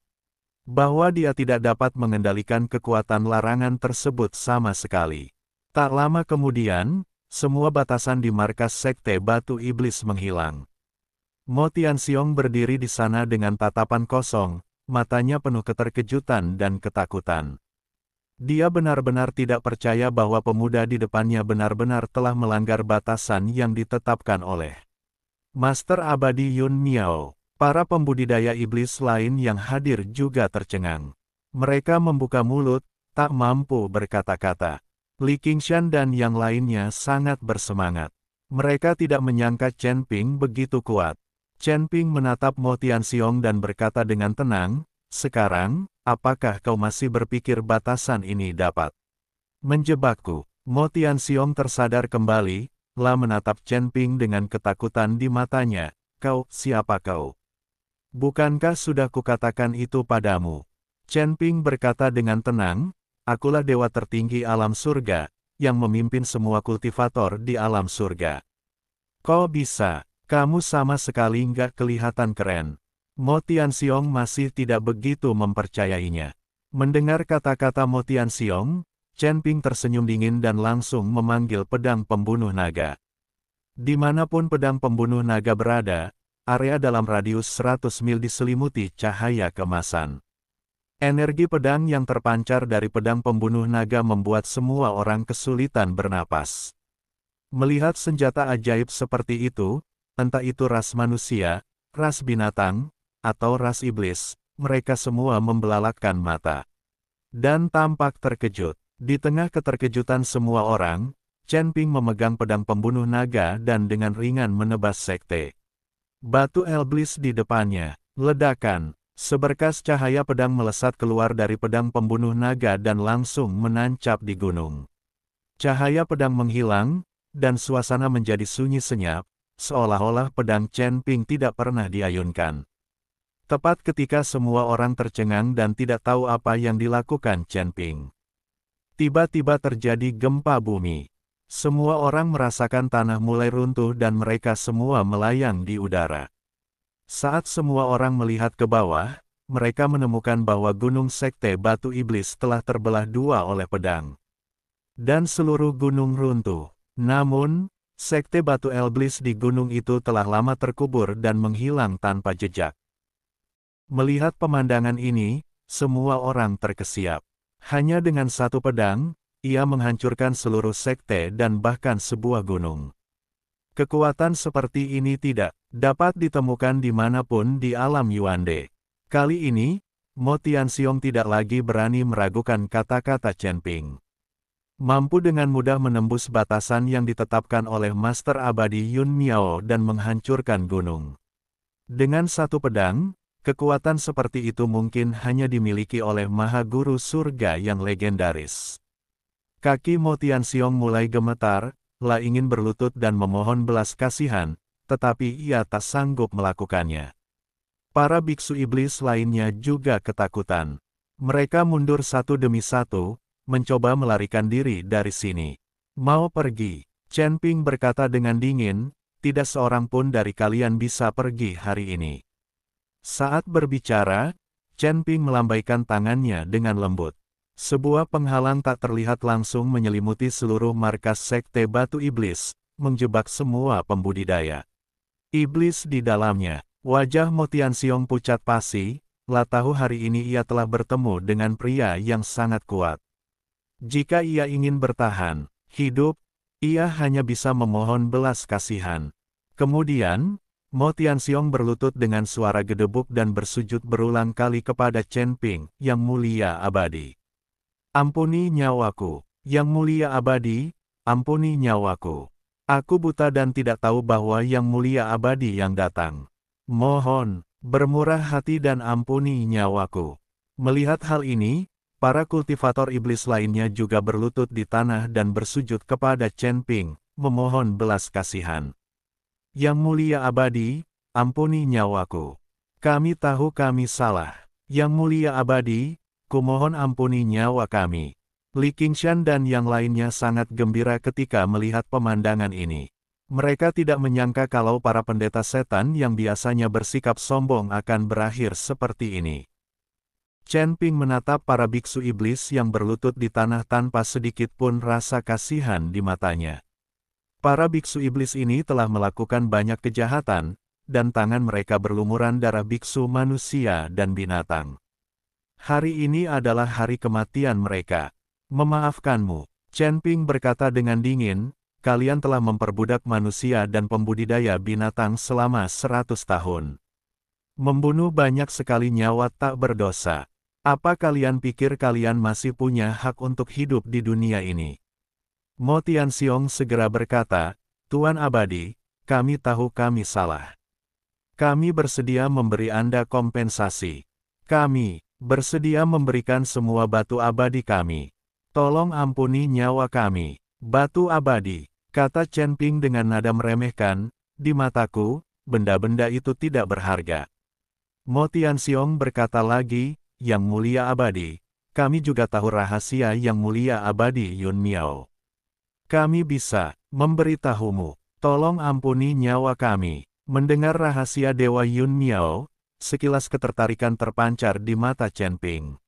B: bahwa dia tidak dapat mengendalikan kekuatan larangan tersebut sama sekali. Tak lama kemudian, semua batasan di markas Sekte Batu Iblis menghilang. Mo Tianxiong berdiri di sana dengan tatapan kosong, matanya penuh keterkejutan dan ketakutan. Dia benar-benar tidak percaya bahwa pemuda di depannya benar-benar telah melanggar batasan yang ditetapkan oleh Master Abadi Yun Miao. Para pembudidaya iblis lain yang hadir juga tercengang. Mereka membuka mulut, tak mampu berkata-kata. Li Qingshan dan yang lainnya sangat bersemangat. Mereka tidak menyangka Chen Ping begitu kuat. Chen Ping menatap Mo Tianxiong dan berkata dengan tenang, sekarang, apakah kau masih berpikir batasan ini dapat menjebakku? Mo Tianxiong tersadar kembali, lalu menatap Chen Ping dengan ketakutan di matanya. Kau, siapa kau? Bukankah sudah kukatakan itu padamu? Chen Ping berkata dengan tenang, akulah dewa tertinggi alam surga, yang memimpin semua kultivator di alam surga. Kau bisa, kamu sama sekali nggak kelihatan keren. Mo Tianxiong masih tidak begitu mempercayainya. Mendengar kata-kata Mo Tianxiong, Chen Ping tersenyum dingin dan langsung memanggil pedang pembunuh naga. Dimanapun pedang pembunuh naga berada, area dalam radius 100 mil diselimuti cahaya keemasan. Energi pedang yang terpancar dari pedang pembunuh naga membuat semua orang kesulitan bernapas. Melihat senjata ajaib seperti itu, entah itu ras manusia, ras binatang, atau ras iblis, mereka semua membelalakkan mata. Dan tampak terkejut. Di tengah keterkejutan semua orang, Chen Ping memegang pedang pembunuh naga dan dengan ringan menebas sekte Batu Iblis di depannya. Ledakan. Seberkas cahaya pedang melesat keluar dari pedang pembunuh naga dan langsung menancap di gunung. Cahaya pedang menghilang, dan suasana menjadi sunyi senyap, seolah-olah pedang Chen Ping tidak pernah diayunkan. Tepat ketika semua orang tercengang dan tidak tahu apa yang dilakukan Chen Ping. Tiba-tiba terjadi gempa bumi. Semua orang merasakan tanah mulai runtuh dan mereka semua melayang di udara. Saat semua orang melihat ke bawah, mereka menemukan bahwa gunung sekte batu iblis telah terbelah dua oleh pedang. Dan seluruh gunung runtuh. Namun, sekte batu iblis di gunung itu telah lama terkubur dan menghilang tanpa jejak. Melihat pemandangan ini, semua orang terkesiap. Hanya dengan satu pedang, ia menghancurkan seluruh sekte dan bahkan sebuah gunung. Kekuatan seperti ini tidak dapat ditemukan dimanapun di alam Yuande. Kali ini, Mo Tianxiong tidak lagi berani meragukan kata-kata Chen Ping. Mampu dengan mudah menembus batasan yang ditetapkan oleh Master Abadi Yun Miao dan menghancurkan gunung. Dengan satu pedang, kekuatan seperti itu mungkin hanya dimiliki oleh Maha Guru Surga yang legendaris. Kaki Mo Tianxiong mulai gemetar, lah ingin berlutut dan memohon belas kasihan, tetapi ia tak sanggup melakukannya. Para biksu iblis lainnya juga ketakutan. Mereka mundur satu demi satu, mencoba melarikan diri dari sini. Mau pergi, Chen Ping berkata dengan dingin, tidak seorang pun dari kalian bisa pergi hari ini. Saat berbicara, Chen Ping melambaikan tangannya dengan lembut. Sebuah penghalang tak terlihat langsung menyelimuti seluruh markas sekte batu iblis, menjebak semua pembudidaya. Iblis di dalamnya. Wajah Mo Tianxiong pucat pasi, lah tahu hari ini ia telah bertemu dengan pria yang sangat kuat. Jika ia ingin bertahan hidup, ia hanya bisa memohon belas kasihan. Kemudian, Mo Tianxiong berlutut dengan suara gedebuk dan bersujud berulang kali kepada Chen Ping, Yang Mulia Abadi. Ampuni nyawaku, Yang Mulia Abadi, ampuni nyawaku. Aku buta dan tidak tahu bahwa Yang Mulia Abadi yang datang. Mohon, bermurah hati dan ampuni nyawaku. Melihat hal ini, para kultivator iblis lainnya juga berlutut di tanah dan bersujud kepada Chen Ping, memohon belas kasihan. Yang Mulia Abadi, ampuni nyawaku. Kami tahu kami salah. Yang Mulia Abadi, kumohon ampuni nyawa kami. Li Qingshan dan yang lainnya sangat gembira ketika melihat pemandangan ini. Mereka tidak menyangka kalau para pendeta setan yang biasanya bersikap sombong akan berakhir seperti ini. Chen Ping menatap para biksu iblis yang berlutut di tanah tanpa sedikit pun rasa kasihan di matanya. Para biksu iblis ini telah melakukan banyak kejahatan, dan tangan mereka berlumuran darah biksu manusia dan binatang. Hari ini adalah hari kematian mereka. Memaafkanmu, Chen Ping berkata dengan dingin, kalian telah memperbudak manusia dan pembudidaya binatang selama 100 tahun. Membunuh banyak sekali nyawa tak berdosa. Apa kalian pikir kalian masih punya hak untuk hidup di dunia ini? Mo Tianxiong segera berkata, Tuan Abadi, kami tahu kami salah. Kami bersedia memberi Anda kompensasi. Kami bersedia memberikan semua batu abadi kami. Tolong ampuni nyawa kami. Batu abadi, kata Chen Ping dengan nada meremehkan, di mataku, benda-benda itu tidak berharga. Mo Tianxiong berkata lagi, Yang Mulia Abadi, kami juga tahu rahasia Yang Mulia Abadi Yun Miao. Kami bisa memberitahumu, tolong ampuni nyawa kami. Mendengar rahasia Dewa Yun Miao, sekilas ketertarikan terpancar di mata Chen Ping.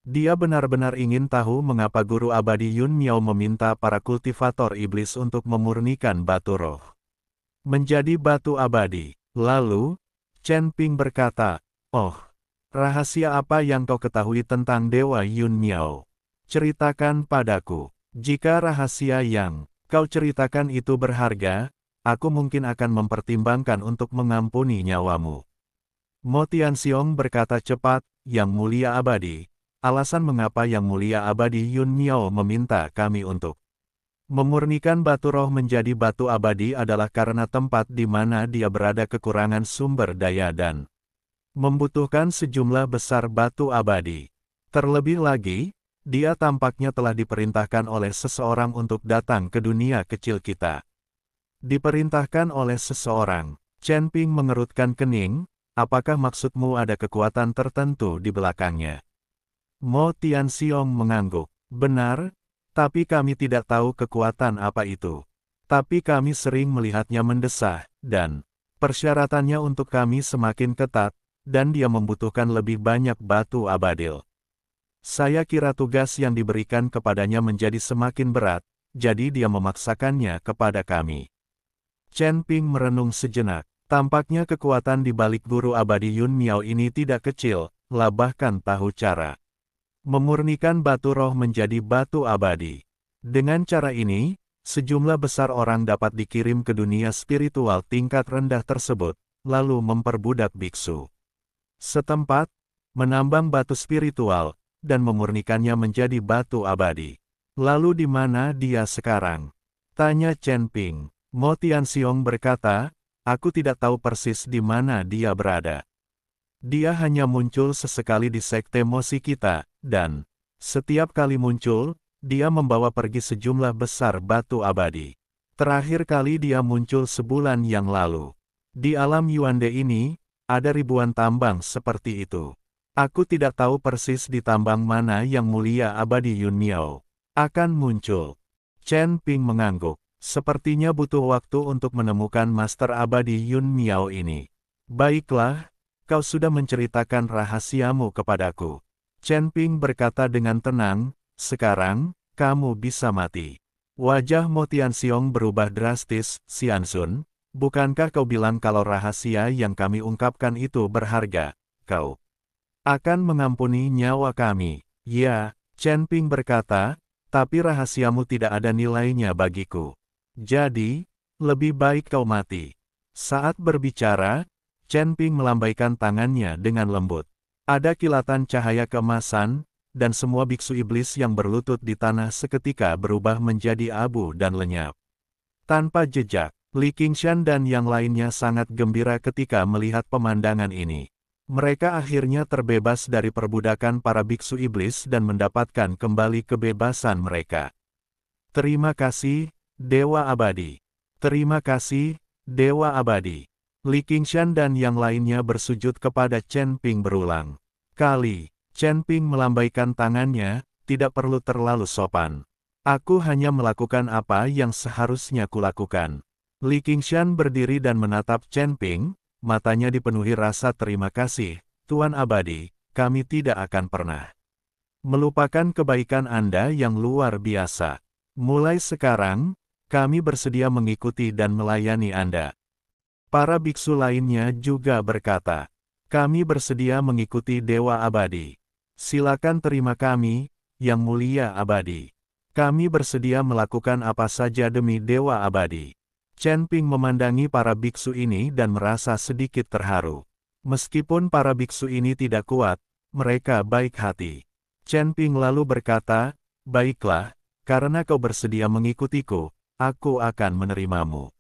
B: Dia benar-benar ingin tahu mengapa Guru Abadi Yun Miao meminta para kultivator iblis untuk memurnikan batu roh menjadi batu abadi. Lalu, Chen Ping berkata, Oh, rahasia apa yang kau ketahui tentang Dewa Yun Miao? Ceritakan padaku. Jika rahasia yang kau ceritakan itu berharga, aku mungkin akan mempertimbangkan untuk mengampuni nyawamu. Mo Tianxiong berkata cepat, Yang Mulia Abadi, alasan mengapa Yang Mulia Abadi Yun Miao meminta kami untuk memurnikan batu roh menjadi batu abadi adalah karena tempat di mana dia berada kekurangan sumber daya dan membutuhkan sejumlah besar batu abadi. Terlebih lagi, dia tampaknya telah diperintahkan oleh seseorang untuk datang ke dunia kecil kita. Diperintahkan oleh seseorang. Chen Ping mengerutkan kening, apakah maksudmu ada kekuatan tertentu di belakangnya? Mo Tianxiong mengangguk. Benar, tapi kami tidak tahu kekuatan apa itu. Tapi kami sering melihatnya mendesah, dan Persyaratannya untuk kami semakin ketat, dan dia membutuhkan lebih banyak batu abadil. Saya kira tugas yang diberikan kepadanya menjadi semakin berat, jadi dia memaksakannya kepada kami. Chen Ping merenung sejenak. Tampaknya kekuatan di balik guru abadi Yun Miao ini tidak kecil, lah bahkan tahu cara memurnikan batu roh menjadi batu abadi. Dengan cara ini, sejumlah besar orang dapat dikirim ke dunia spiritual tingkat rendah tersebut, lalu memperbudak biksu setempat, menambang batu spiritual, dan memurnikannya menjadi batu abadi. Lalu di mana dia sekarang? Tanya Chen Ping. Mo Tianxiong berkata, aku tidak tahu persis di mana dia berada. Dia hanya muncul sesekali di sekte Mosi kita, dan setiap kali muncul, dia membawa pergi sejumlah besar batu abadi. Terakhir kali dia muncul sebulan yang lalu. Di alam Yuande ini, ada ribuan tambang seperti itu. Aku tidak tahu persis di tambang mana yang mulia abadi Yun Miao akan muncul. Chen Ping mengangguk. Sepertinya butuh waktu untuk menemukan Master Abadi Yun Miao ini. Baiklah, kau sudah menceritakan rahasiamu kepadaku. Chen Ping berkata dengan tenang, sekarang, kamu bisa mati. Wajah Mo Tianxiong berubah drastis. Xianxun, bukankah kau bilang kalau rahasia yang kami ungkapkan itu berharga? Kau akan mengampuni nyawa kami. Ya, Chen Ping berkata, tapi rahasiamu tidak ada nilainya bagiku. Jadi, lebih baik kau mati. Saat berbicara, Chen Ping melambaikan tangannya dengan lembut. Ada kilatan cahaya keemasan, dan semua biksu iblis yang berlutut di tanah seketika berubah menjadi abu dan lenyap. Tanpa jejak, Li Qingshan dan yang lainnya sangat gembira ketika melihat pemandangan ini. Mereka akhirnya terbebas dari perbudakan para biksu iblis dan mendapatkan kembali kebebasan mereka. Terima kasih, Dewa Abadi. Terima kasih, Dewa Abadi. Li Qingshan dan yang lainnya bersujud kepada Chen Ping berulang kali. Chen Ping melambaikan tangannya, tidak perlu terlalu sopan. Aku hanya melakukan apa yang seharusnya kulakukan. Li Qingshan berdiri dan menatap Chen Ping, matanya dipenuhi rasa terima kasih. Tuan Abadi, kami tidak akan pernah melupakan kebaikan Anda yang luar biasa. Mulai sekarang, kami bersedia mengikuti dan melayani Anda. Para biksu lainnya juga berkata, kami bersedia mengikuti Dewa Abadi. Silakan terima kami, Yang Mulia Abadi. Kami bersedia melakukan apa saja demi Dewa Abadi. Chen Ping memandangi para biksu ini dan merasa sedikit terharu. Meskipun para biksu ini tidak kuat, mereka baik hati. Chen Ping lalu berkata, baiklah, karena kau bersedia mengikutiku, aku akan menerimamu.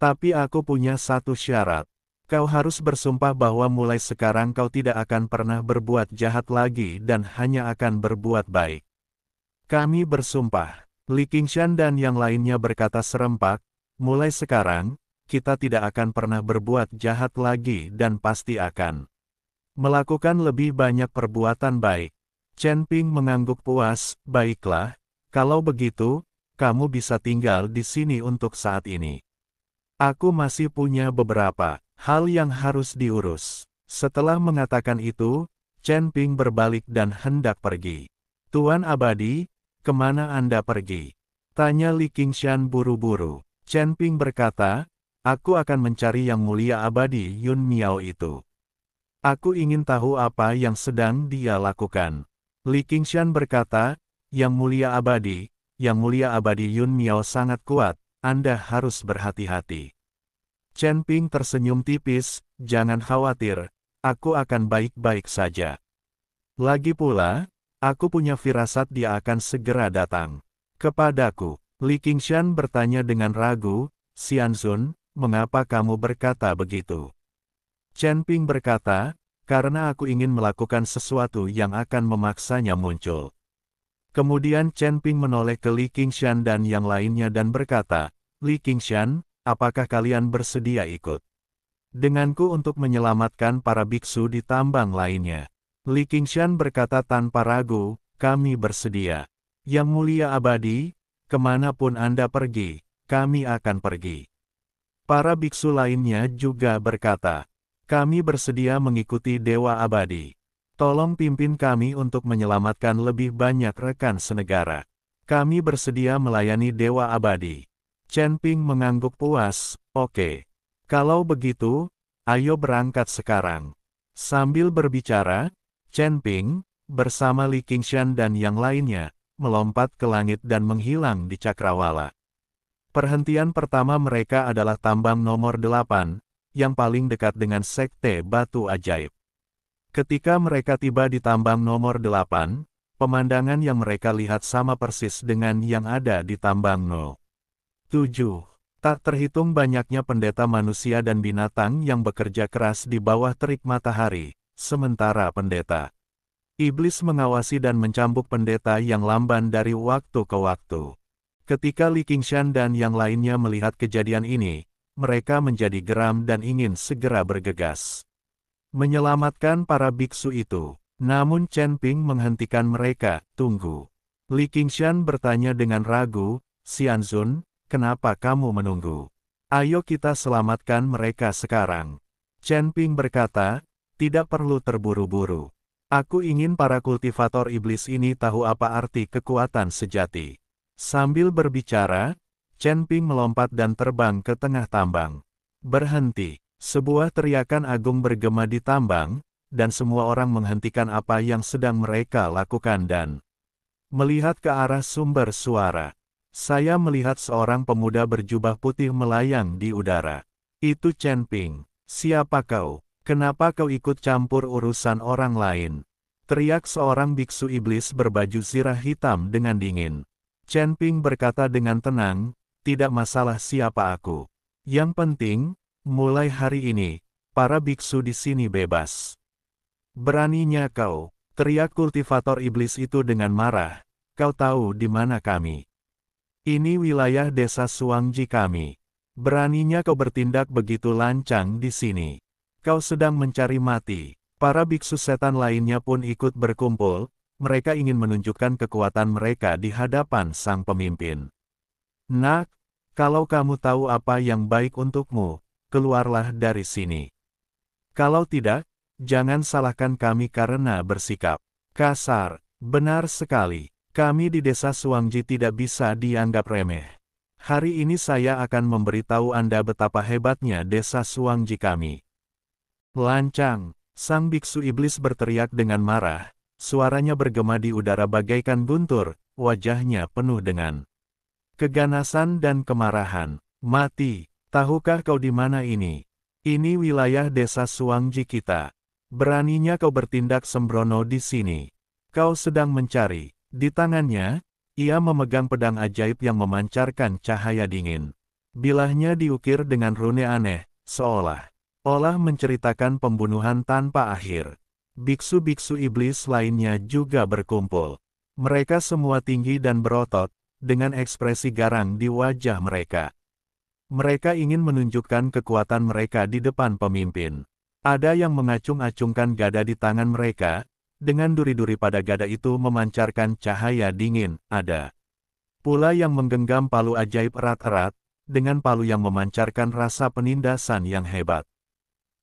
B: Tapi aku punya satu syarat. Kau harus bersumpah bahwa mulai sekarang kau tidak akan pernah berbuat jahat lagi dan hanya akan berbuat baik. Kami bersumpah. Li Qingshan dan yang lainnya berkata serempak, mulai sekarang, kita tidak akan pernah berbuat jahat lagi dan pasti akan melakukan lebih banyak perbuatan baik. Chen Ping mengangguk puas, baiklah, kalau begitu, kamu bisa tinggal di sini untuk saat ini. Aku masih punya beberapa hal yang harus diurus. Setelah mengatakan itu, Chen Ping berbalik dan hendak pergi. Tuan Abadi, kemana Anda pergi? Tanya Li Qingshan buru-buru. Chen Ping berkata, aku akan mencari Yang Mulia Abadi Yun Miao itu. Aku ingin tahu apa yang sedang dia lakukan. Li Qingshan berkata, Yang Mulia Abadi Yun Miao sangat kuat, Anda harus berhati-hati. Chen Ping tersenyum tipis, jangan khawatir, aku akan baik-baik saja. Lagi pula, aku punya firasat dia akan segera datang kepadaku. Li Qingshan bertanya dengan ragu, Xianxun, mengapa kamu berkata begitu? Chen Ping berkata, karena aku ingin melakukan sesuatu yang akan memaksanya muncul. Kemudian Chen Ping menoleh ke Li Qingshan dan yang lainnya dan berkata, Li Qingshan, apakah kalian bersedia ikut denganku untuk menyelamatkan para biksu di tambang lainnya? Li Qingshan berkata tanpa ragu, kami bersedia. Yang Mulia Abadi, kemanapun Anda pergi, kami akan pergi. Para biksu lainnya juga berkata, "Kami bersedia mengikuti Dewa Abadi. Tolong pimpin kami untuk menyelamatkan lebih banyak rekan senegara. Kami bersedia melayani Dewa Abadi." Chen Ping mengangguk puas, "Oke. Kalau begitu, ayo berangkat sekarang." Sambil berbicara, Chen Ping, bersama Li Qingshan dan yang lainnya, melompat ke langit dan menghilang di cakrawala. Perhentian pertama mereka adalah tambang nomor 8, yang paling dekat dengan Sekte Batu Ajaib. Ketika mereka tiba di tambang nomor 8, pemandangan yang mereka lihat sama persis dengan yang ada di tambang No. 7. Tak terhitung banyaknya pendeta manusia dan binatang yang bekerja keras di bawah terik matahari, sementara pendeta iblis mengawasi dan mencambuk pendeta yang lamban dari waktu ke waktu. Ketika Li Qingshan dan yang lainnya melihat kejadian ini, mereka menjadi geram dan ingin segera bergegas menyelamatkan para biksu itu. Namun Chen Ping menghentikan mereka, "Tunggu." Li Qingshan bertanya dengan ragu, "Xianzun, kenapa kamu menunggu? Ayo kita selamatkan mereka sekarang." Chen Ping berkata, "Tidak perlu terburu-buru. Aku ingin para kultivator iblis ini tahu apa arti kekuatan sejati." Sambil berbicara, Chen Ping melompat dan terbang ke tengah tambang. "Berhenti!" Sebuah teriakan agung bergema di tambang, dan semua orang menghentikan apa yang sedang mereka lakukan dan melihat ke arah sumber suara. Saya melihat seorang pemuda berjubah putih melayang di udara. "Itu Chen Ping. Siapa kau? Kenapa kau ikut campur urusan orang lain?" teriak seorang biksu iblis berbaju zirah hitam dengan dingin. Chen Ping berkata dengan tenang, "Tidak masalah siapa aku. Yang penting, mulai hari ini, para biksu di sini bebas." "Beraninya kau," teriak kultivator iblis itu dengan marah, "kau tahu di mana kami? Ini wilayah desa Suangji kami. Beraninya kau bertindak begitu lancang di sini. Kau sedang mencari mati." Para biksu setan lainnya pun ikut berkumpul. Mereka ingin menunjukkan kekuatan mereka di hadapan sang pemimpin. "Nak, kalau kamu tahu apa yang baik untukmu, keluarlah dari sini. Kalau tidak, jangan salahkan kami karena bersikap kasar." "Benar sekali. Kami di desa Suangji tidak bisa dianggap remeh. Hari ini saya akan memberitahu Anda betapa hebatnya desa Suangji kami." "Lancang!" sang biksu iblis berteriak dengan marah. Suaranya bergema di udara bagaikan guntur, wajahnya penuh dengan keganasan dan kemarahan. "Mati! Tahukah kau di mana ini? Ini wilayah desa Suangji kita. Beraninya kau bertindak sembrono di sini. Kau sedang mencari." Di tangannya, ia memegang pedang ajaib yang memancarkan cahaya dingin. Bilahnya diukir dengan rune aneh, seolah-olah menceritakan pembunuhan tanpa akhir. Biksu-biksu iblis lainnya juga berkumpul. Mereka semua tinggi dan berotot, dengan ekspresi garang di wajah mereka. Mereka ingin menunjukkan kekuatan mereka di depan pemimpin. Ada yang mengacung-acungkan gada di tangan mereka, dengan duri-duri pada gada itu memancarkan cahaya dingin. Ada pula yang menggenggam palu ajaib erat-erat, dengan palu yang memancarkan rasa penindasan yang hebat.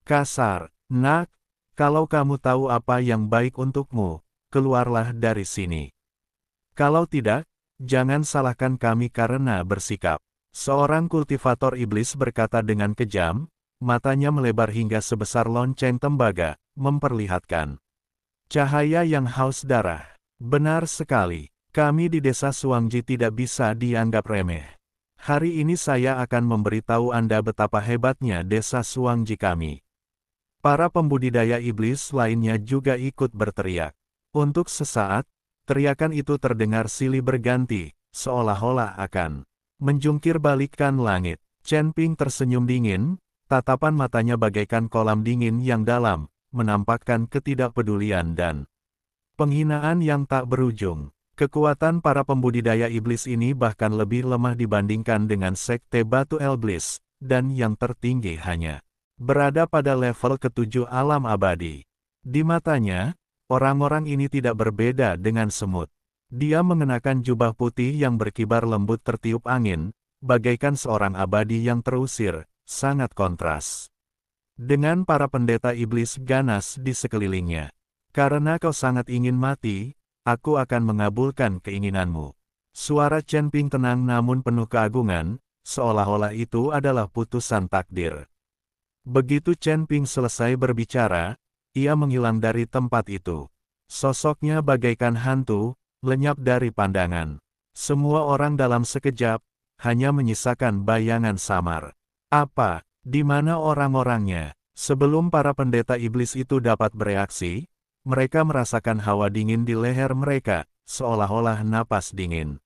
B: "Kasar, nak! Kalau kamu tahu apa yang baik untukmu, keluarlah dari sini. Kalau tidak, jangan salahkan kami karena bersikap." Seorang kultivator iblis berkata dengan kejam, matanya melebar hingga sebesar lonceng tembaga, memperlihatkan cahaya yang haus darah. "Benar sekali, kami di desa Suangji tidak bisa dianggap remeh. Hari ini saya akan memberitahu Anda betapa hebatnya desa Suangji kami." Para pembudidaya iblis lainnya juga ikut berteriak. Untuk sesaat, teriakan itu terdengar silih berganti, seolah-olah akan menjungkir balikkan langit. Chen Ping tersenyum dingin, tatapan matanya bagaikan kolam dingin yang dalam, menampakkan ketidakpedulian dan penghinaan yang tak berujung. Kekuatan para pembudidaya iblis ini bahkan lebih lemah dibandingkan dengan Sekte Batu Iblis, dan yang tertinggi hanya berada pada level ke-7 alam abadi. Di matanya, orang-orang ini tidak berbeda dengan semut. Dia mengenakan jubah putih yang berkibar lembut tertiup angin, bagaikan seorang abadi yang terusir, sangat kontras dengan para pendeta iblis ganas di sekelilingnya. Karena kau sangat ingin mati, aku akan mengabulkan keinginanmu. Suara Chen Ping tenang namun penuh keagungan, seolah-olah itu adalah putusan takdir. Begitu Chen Ping selesai berbicara, ia menghilang dari tempat itu. Sosoknya bagaikan hantu, lenyap dari pandangan. Semua orang dalam sekejap, hanya menyisakan bayangan samar. Apa, di mana orang-orangnya? Sebelum para pendeta iblis itu dapat bereaksi, mereka merasakan hawa dingin di leher mereka, seolah-olah napas dingin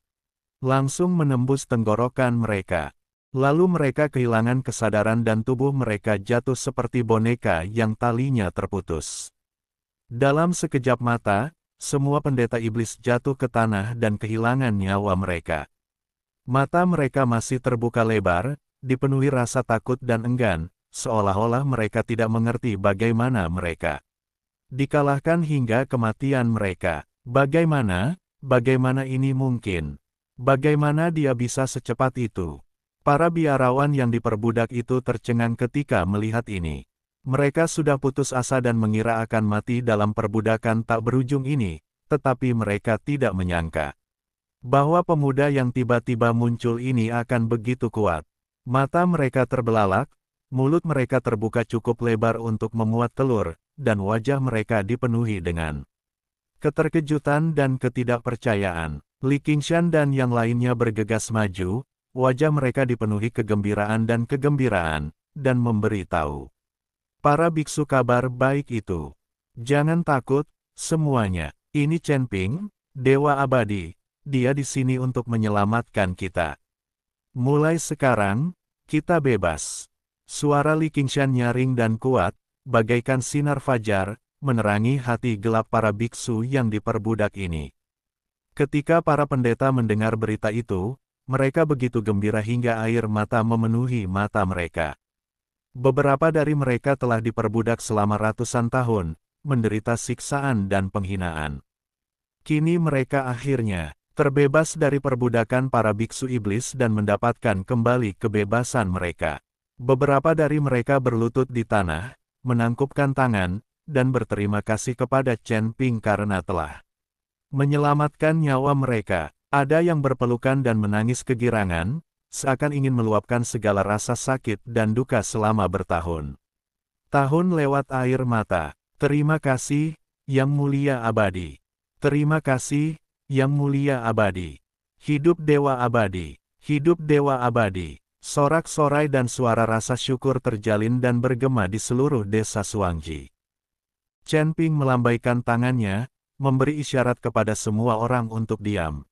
B: langsung menembus tenggorokan mereka. Lalu mereka kehilangan kesadaran dan tubuh mereka jatuh seperti boneka yang talinya terputus. Dalam sekejap mata, semua pendeta iblis jatuh ke tanah dan kehilangan nyawa mereka. Mata mereka masih terbuka lebar, dipenuhi rasa takut dan enggan, seolah-olah mereka tidak mengerti bagaimana mereka dikalahkan hingga kematian mereka. Bagaimana ini mungkin? Bagaimana dia bisa secepat itu? Para biarawan yang diperbudak itu tercengang ketika melihat ini. Mereka sudah putus asa dan mengira akan mati dalam perbudakan tak berujung ini, tetapi mereka tidak menyangka bahwa pemuda yang tiba-tiba muncul ini akan begitu kuat. Mata mereka terbelalak, mulut mereka terbuka cukup lebar untuk memuat telur, dan wajah mereka dipenuhi dengan keterkejutan dan ketidakpercayaan. Li Qingshan dan yang lainnya bergegas maju, wajah mereka dipenuhi kegembiraan, dan memberi tahu para biksu kabar baik itu. Jangan takut, semuanya. Ini Chen Ping, Dewa Abadi. Dia di sini untuk menyelamatkan kita. Mulai sekarang, kita bebas. Suara Li Qingshan nyaring dan kuat, bagaikan sinar fajar, menerangi hati gelap para biksu yang diperbudak ini. Ketika para pendeta mendengar berita itu, mereka begitu gembira hingga air mata memenuhi mata mereka. Beberapa dari mereka telah diperbudak selama ratusan tahun, menderita siksaan dan penghinaan. Kini mereka akhirnya terbebas dari perbudakan para biksu iblis dan mendapatkan kembali kebebasan mereka. Beberapa dari mereka berlutut di tanah, menangkupkan tangan, dan berterima kasih kepada Chen Ping karena telah menyelamatkan nyawa mereka. Ada yang berpelukan dan menangis kegirangan, seakan ingin meluapkan segala rasa sakit dan duka selama bertahun tahun lewat air mata. Terima kasih, Yang Mulia Abadi. Terima kasih, Yang Mulia Abadi. Hidup Dewa Abadi. Hidup Dewa Abadi. Sorak-sorai dan suara rasa syukur terjalin dan bergema di seluruh desa Suangji. Chen Ping melambaikan tangannya, memberi isyarat kepada semua orang untuk diam.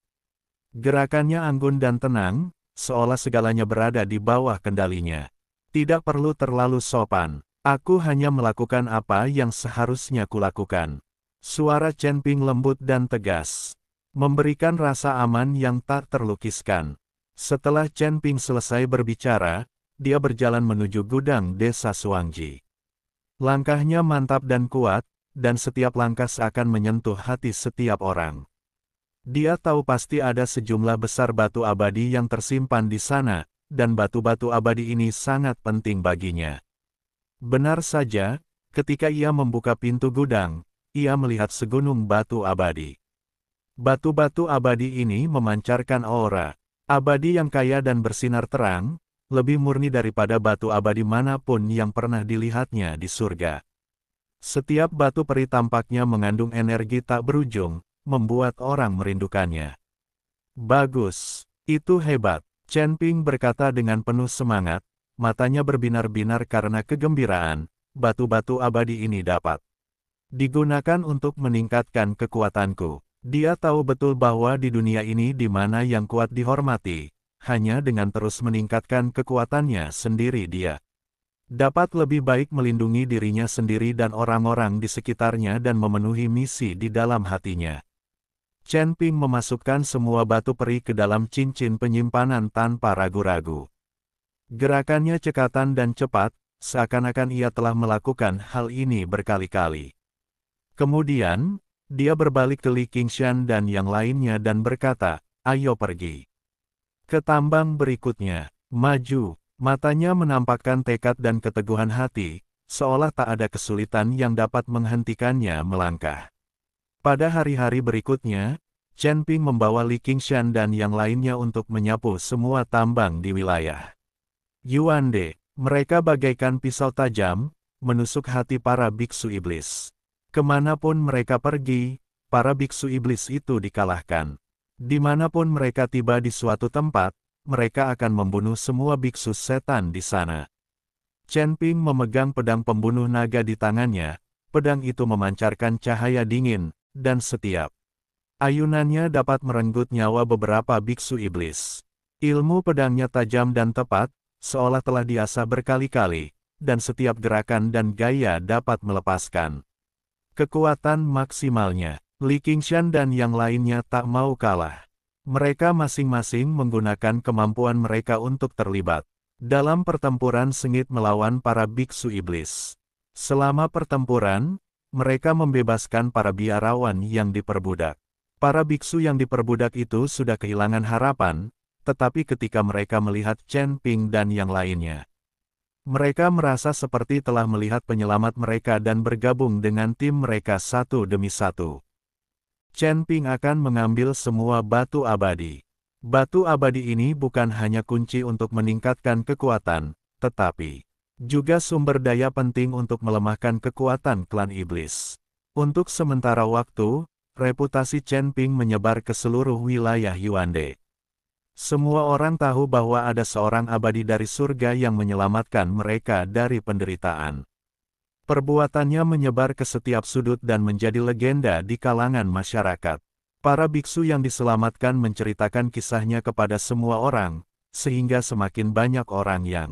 B: Gerakannya anggun dan tenang, seolah segalanya berada di bawah kendalinya. Tidak perlu terlalu sopan. Aku hanya melakukan apa yang seharusnya kulakukan. Suara Chen Ping lembut dan tegas, memberikan rasa aman yang tak terlukiskan. Setelah Chen Ping selesai berbicara, dia berjalan menuju gudang desa Suangji. Langkahnya mantap dan kuat, dan setiap langkah seakan menyentuh hati setiap orang. Dia tahu pasti ada sejumlah besar batu abadi yang tersimpan di sana, dan batu-batu abadi ini sangat penting baginya. Benar saja, ketika ia membuka pintu gudang, ia melihat segunung batu abadi. Batu-batu abadi ini memancarkan aura abadi yang kaya dan bersinar terang, lebih murni daripada batu abadi manapun yang pernah dilihatnya di surga. Setiap batu peri tampaknya mengandung energi tak berujung, membuat orang merindukannya. Bagus, itu hebat, Chen Ping berkata dengan penuh semangat, matanya berbinar-binar karena kegembiraan. Batu-batu abadi ini dapat digunakan untuk meningkatkan kekuatanku. Dia tahu betul bahwa di dunia ini di mana yang kuat dihormati, hanya dengan terus meningkatkan kekuatannya sendiri dia dapat lebih baik melindungi dirinya sendiri dan orang-orang di sekitarnya dan memenuhi misi di dalam hatinya. Chen Ping memasukkan semua batu peri ke dalam cincin penyimpanan tanpa ragu-ragu. Gerakannya cekatan dan cepat, seakan-akan ia telah melakukan hal ini berkali-kali. Kemudian, dia berbalik ke Li Qingshan dan yang lainnya dan berkata, "Ayo pergi ke tambang berikutnya, maju." Matanya menampakkan tekad dan keteguhan hati, seolah tak ada kesulitan yang dapat menghentikannya melangkah. Pada hari-hari berikutnya, Chen Ping membawa Li Qingshan dan yang lainnya untuk menyapu semua tambang di wilayah Yuande. Mereka bagaikan pisau tajam, menusuk hati para biksu iblis. Kemanapun mereka pergi, para biksu iblis itu dikalahkan. Dimanapun mereka tiba di suatu tempat, mereka akan membunuh semua biksu setan di sana. Chen Ping memegang pedang pembunuh naga di tangannya, pedang itu memancarkan cahaya dingin, dan setiap ayunannya dapat merenggut nyawa beberapa biksu iblis. Ilmu pedangnya tajam dan tepat, seolah telah diasah berkali-kali, dan setiap gerakan dan gaya dapat melepaskan kekuatan maksimalnya. Li Qingshan dan yang lainnya tak mau kalah. Mereka masing-masing menggunakan kemampuan mereka untuk terlibat dalam pertempuran sengit melawan para biksu iblis. Selama pertempuran, mereka membebaskan para biarawan yang diperbudak. Para biksu yang diperbudak itu sudah kehilangan harapan, tetapi ketika mereka melihat Chen Ping dan yang lainnya, mereka merasa seperti telah melihat penyelamat mereka dan bergabung dengan tim mereka satu demi satu. Chen Ping akan mengambil semua batu abadi. Batu abadi ini bukan hanya kunci untuk meningkatkan kekuatan, tetapi juga sumber daya penting untuk melemahkan kekuatan klan iblis. Untuk sementara waktu, reputasi Chen Ping menyebar ke seluruh wilayah Yuande. Semua orang tahu bahwa ada seorang abadi dari surga yang menyelamatkan mereka dari penderitaan. Perbuatannya menyebar ke setiap sudut dan menjadi legenda di kalangan masyarakat. Para biksu yang diselamatkan menceritakan kisahnya kepada semua orang, sehingga semakin banyak orang yang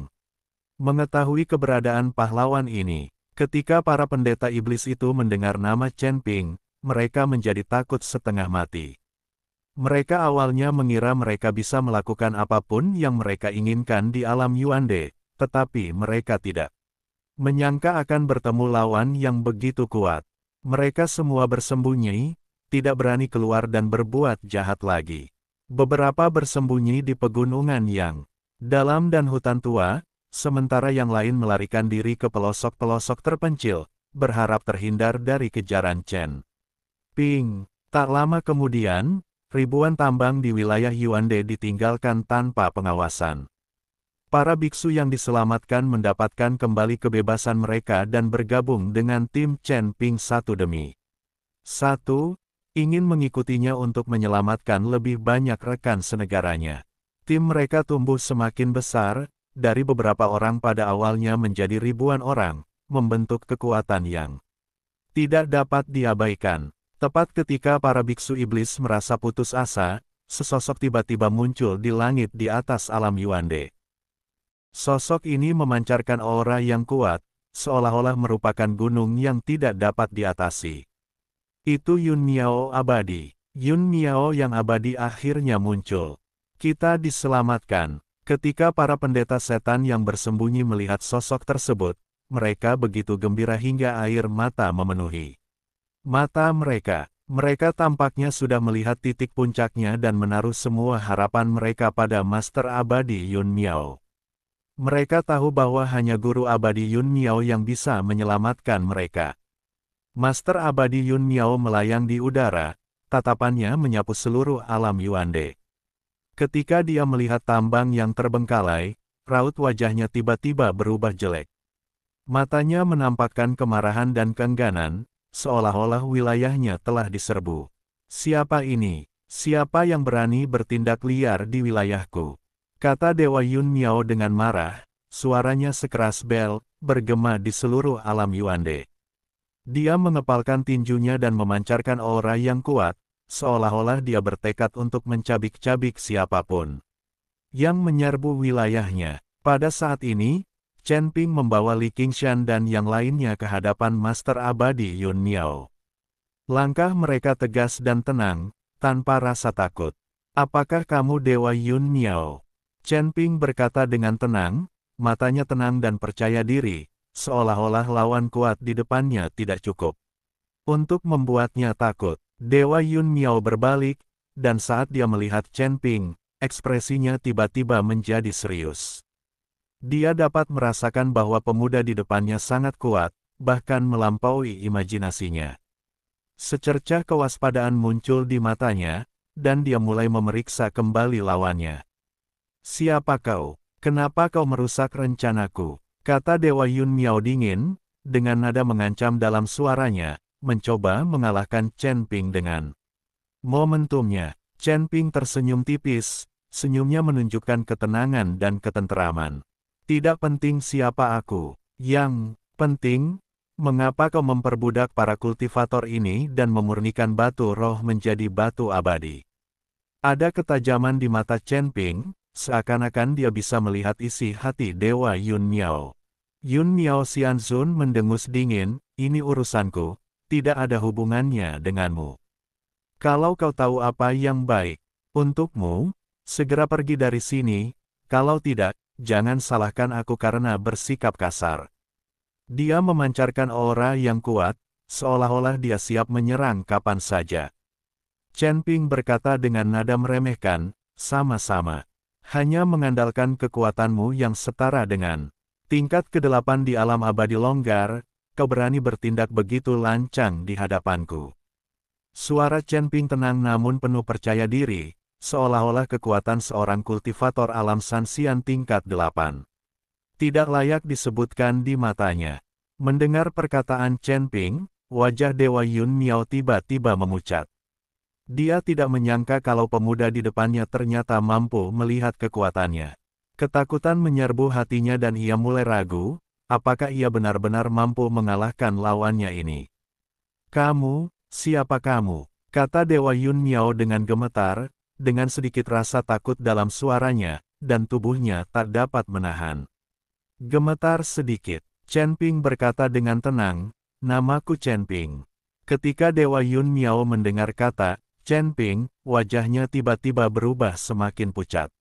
B: mengetahui keberadaan pahlawan ini. Ketika para pendeta iblis itu mendengar nama Chen Ping, mereka menjadi takut setengah mati. Mereka awalnya mengira mereka bisa melakukan apapun yang mereka inginkan di alam Yuande, tetapi mereka tidak menyangka akan bertemu lawan yang begitu kuat. Mereka semua bersembunyi, tidak berani keluar dan berbuat jahat lagi. Beberapa bersembunyi di pegunungan yang dalam dan hutan tua, sementara yang lain melarikan diri ke pelosok-pelosok terpencil, berharap terhindar dari kejaran Chen Ping. Tak lama kemudian, ribuan tambang di wilayah Yuande ditinggalkan tanpa pengawasan. Para biksu yang diselamatkan mendapatkan kembali kebebasan mereka dan bergabung dengan tim Chen Ping satu demi satu, ingin mengikutinya untuk menyelamatkan lebih banyak rekan senegaranya. Tim mereka tumbuh semakin besar, dari beberapa orang pada awalnya menjadi ribuan orang, membentuk kekuatan yang tidak dapat diabaikan. Tepat ketika para biksu iblis merasa putus asa, sesosok tiba-tiba muncul di langit di atas alam Yuande. Sosok ini memancarkan aura yang kuat, seolah-olah merupakan gunung yang tidak dapat diatasi. Itu Yun Miao abadi. Yun Miao yang abadi akhirnya muncul. Kita diselamatkan. Ketika para pendeta setan yang bersembunyi melihat sosok tersebut, mereka begitu gembira hingga air mata memenuhi mata mereka. Mereka tampaknya sudah melihat titik puncaknya dan menaruh semua harapan mereka pada Master Abadi Yun Miao. Mereka tahu bahwa hanya Guru Abadi Yun Miao yang bisa menyelamatkan mereka. Master Abadi Yun Miao melayang di udara, tatapannya menyapu seluruh alam Yuande. Ketika dia melihat tambang yang terbengkalai, raut wajahnya tiba-tiba berubah jelek. Matanya menampakkan kemarahan dan keengganan, seolah-olah wilayahnya telah diserbu. Siapa ini? Siapa yang berani bertindak liar di wilayahku? Kata Dewa Yun Miao dengan marah, suaranya sekeras bel, bergema di seluruh alam Yuande. Dia mengepalkan tinjunya dan memancarkan aura yang kuat, seolah-olah dia bertekad untuk mencabik-cabik siapapun yang menyerbu wilayahnya. Pada saat ini, Chen Ping membawa Li Qingshan dan yang lainnya ke hadapan Master Abadi Yun Miao. Langkah mereka tegas dan tenang, tanpa rasa takut. Apakah kamu Dewa Yun Miao? Chen Ping berkata dengan tenang, matanya tenang dan percaya diri, seolah-olah lawan kuat di depannya tidak cukup untuk membuatnya takut. Dewa Yun Miao berbalik, dan saat dia melihat Chen Ping, ekspresinya tiba-tiba menjadi serius. Dia dapat merasakan bahwa pemuda di depannya sangat kuat, bahkan melampaui imajinasinya. Secercah kewaspadaan muncul di matanya, dan dia mulai memeriksa kembali lawannya. "Siapa kau? Kenapa kau merusak rencanaku?" kata Dewa Yun Miao dingin, dengan nada mengancam dalam suaranya, mencoba mengalahkan Chen Ping dengan momentumnya. Chen Ping tersenyum tipis, senyumnya menunjukkan ketenangan dan ketenteraman. "Tidak penting siapa aku. Yang penting, mengapa kau memperbudak para kultivator ini dan memurnikan batu roh menjadi batu abadi?" Ada ketajaman di mata Chen Ping, seakan-akan dia bisa melihat isi hati Dewa Yun Miao. Yun Miao Xianzun mendengus dingin, "Ini urusanku, tidak ada hubungannya denganmu. Kalau kau tahu apa yang baik untukmu, segera pergi dari sini, kalau tidak, jangan salahkan aku karena bersikap kasar." Dia memancarkan aura yang kuat, seolah-olah dia siap menyerang kapan saja. Chen Ping berkata dengan nada meremehkan, "Sama-sama. Hanya mengandalkan kekuatanmu yang setara dengan tingkat ke-8 di alam abadi longgar, kau berani bertindak begitu lancang di hadapanku." Suara Chen Ping tenang namun penuh percaya diri, seolah-olah kekuatan seorang kultivator alam Sanxian tingkat 8. Tidak layak disebutkan di matanya. Mendengar perkataan Chen Ping, wajah Dewa Yun Miao tiba-tiba memucat. Dia tidak menyangka kalau pemuda di depannya ternyata mampu melihat kekuatannya. Ketakutan menyerbu hatinya dan ia mulai ragu, apakah ia benar-benar mampu mengalahkan lawannya ini. "Kamu, siapa kamu?" kata Dewa Yun Miao dengan gemetar, dengan sedikit rasa takut dalam suaranya, dan tubuhnya tak dapat menahan. Gemetar sedikit, Chen Ping berkata dengan tenang, "Namaku Chen Ping." Ketika Dewa Yun Miao mendengar kata Chen Ping, wajahnya tiba-tiba berubah semakin pucat.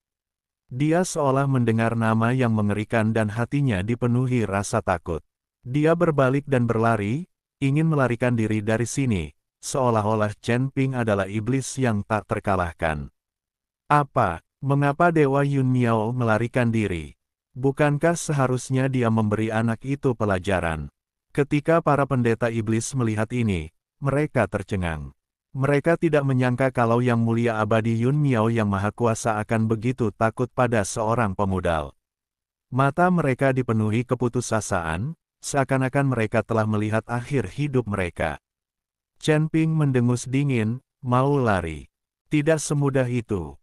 B: Dia seolah mendengar nama yang mengerikan dan hatinya dipenuhi rasa takut. Dia berbalik dan berlari, ingin melarikan diri dari sini, seolah-olah Chen Ping adalah iblis yang tak terkalahkan. Mengapa Dewa Yun Miao melarikan diri? Bukankah seharusnya dia memberi anak itu pelajaran? Ketika para pendeta iblis melihat ini, mereka tercengang. Mereka tidak menyangka kalau Yang Mulia Abadi Yun Miao yang Maha Kuasa akan begitu takut pada seorang pemudal. Mata mereka dipenuhi keputusasaan, seakan-akan mereka telah melihat akhir hidup mereka. Chen Ping mendengus dingin, "Mau lari? Tidak semudah itu."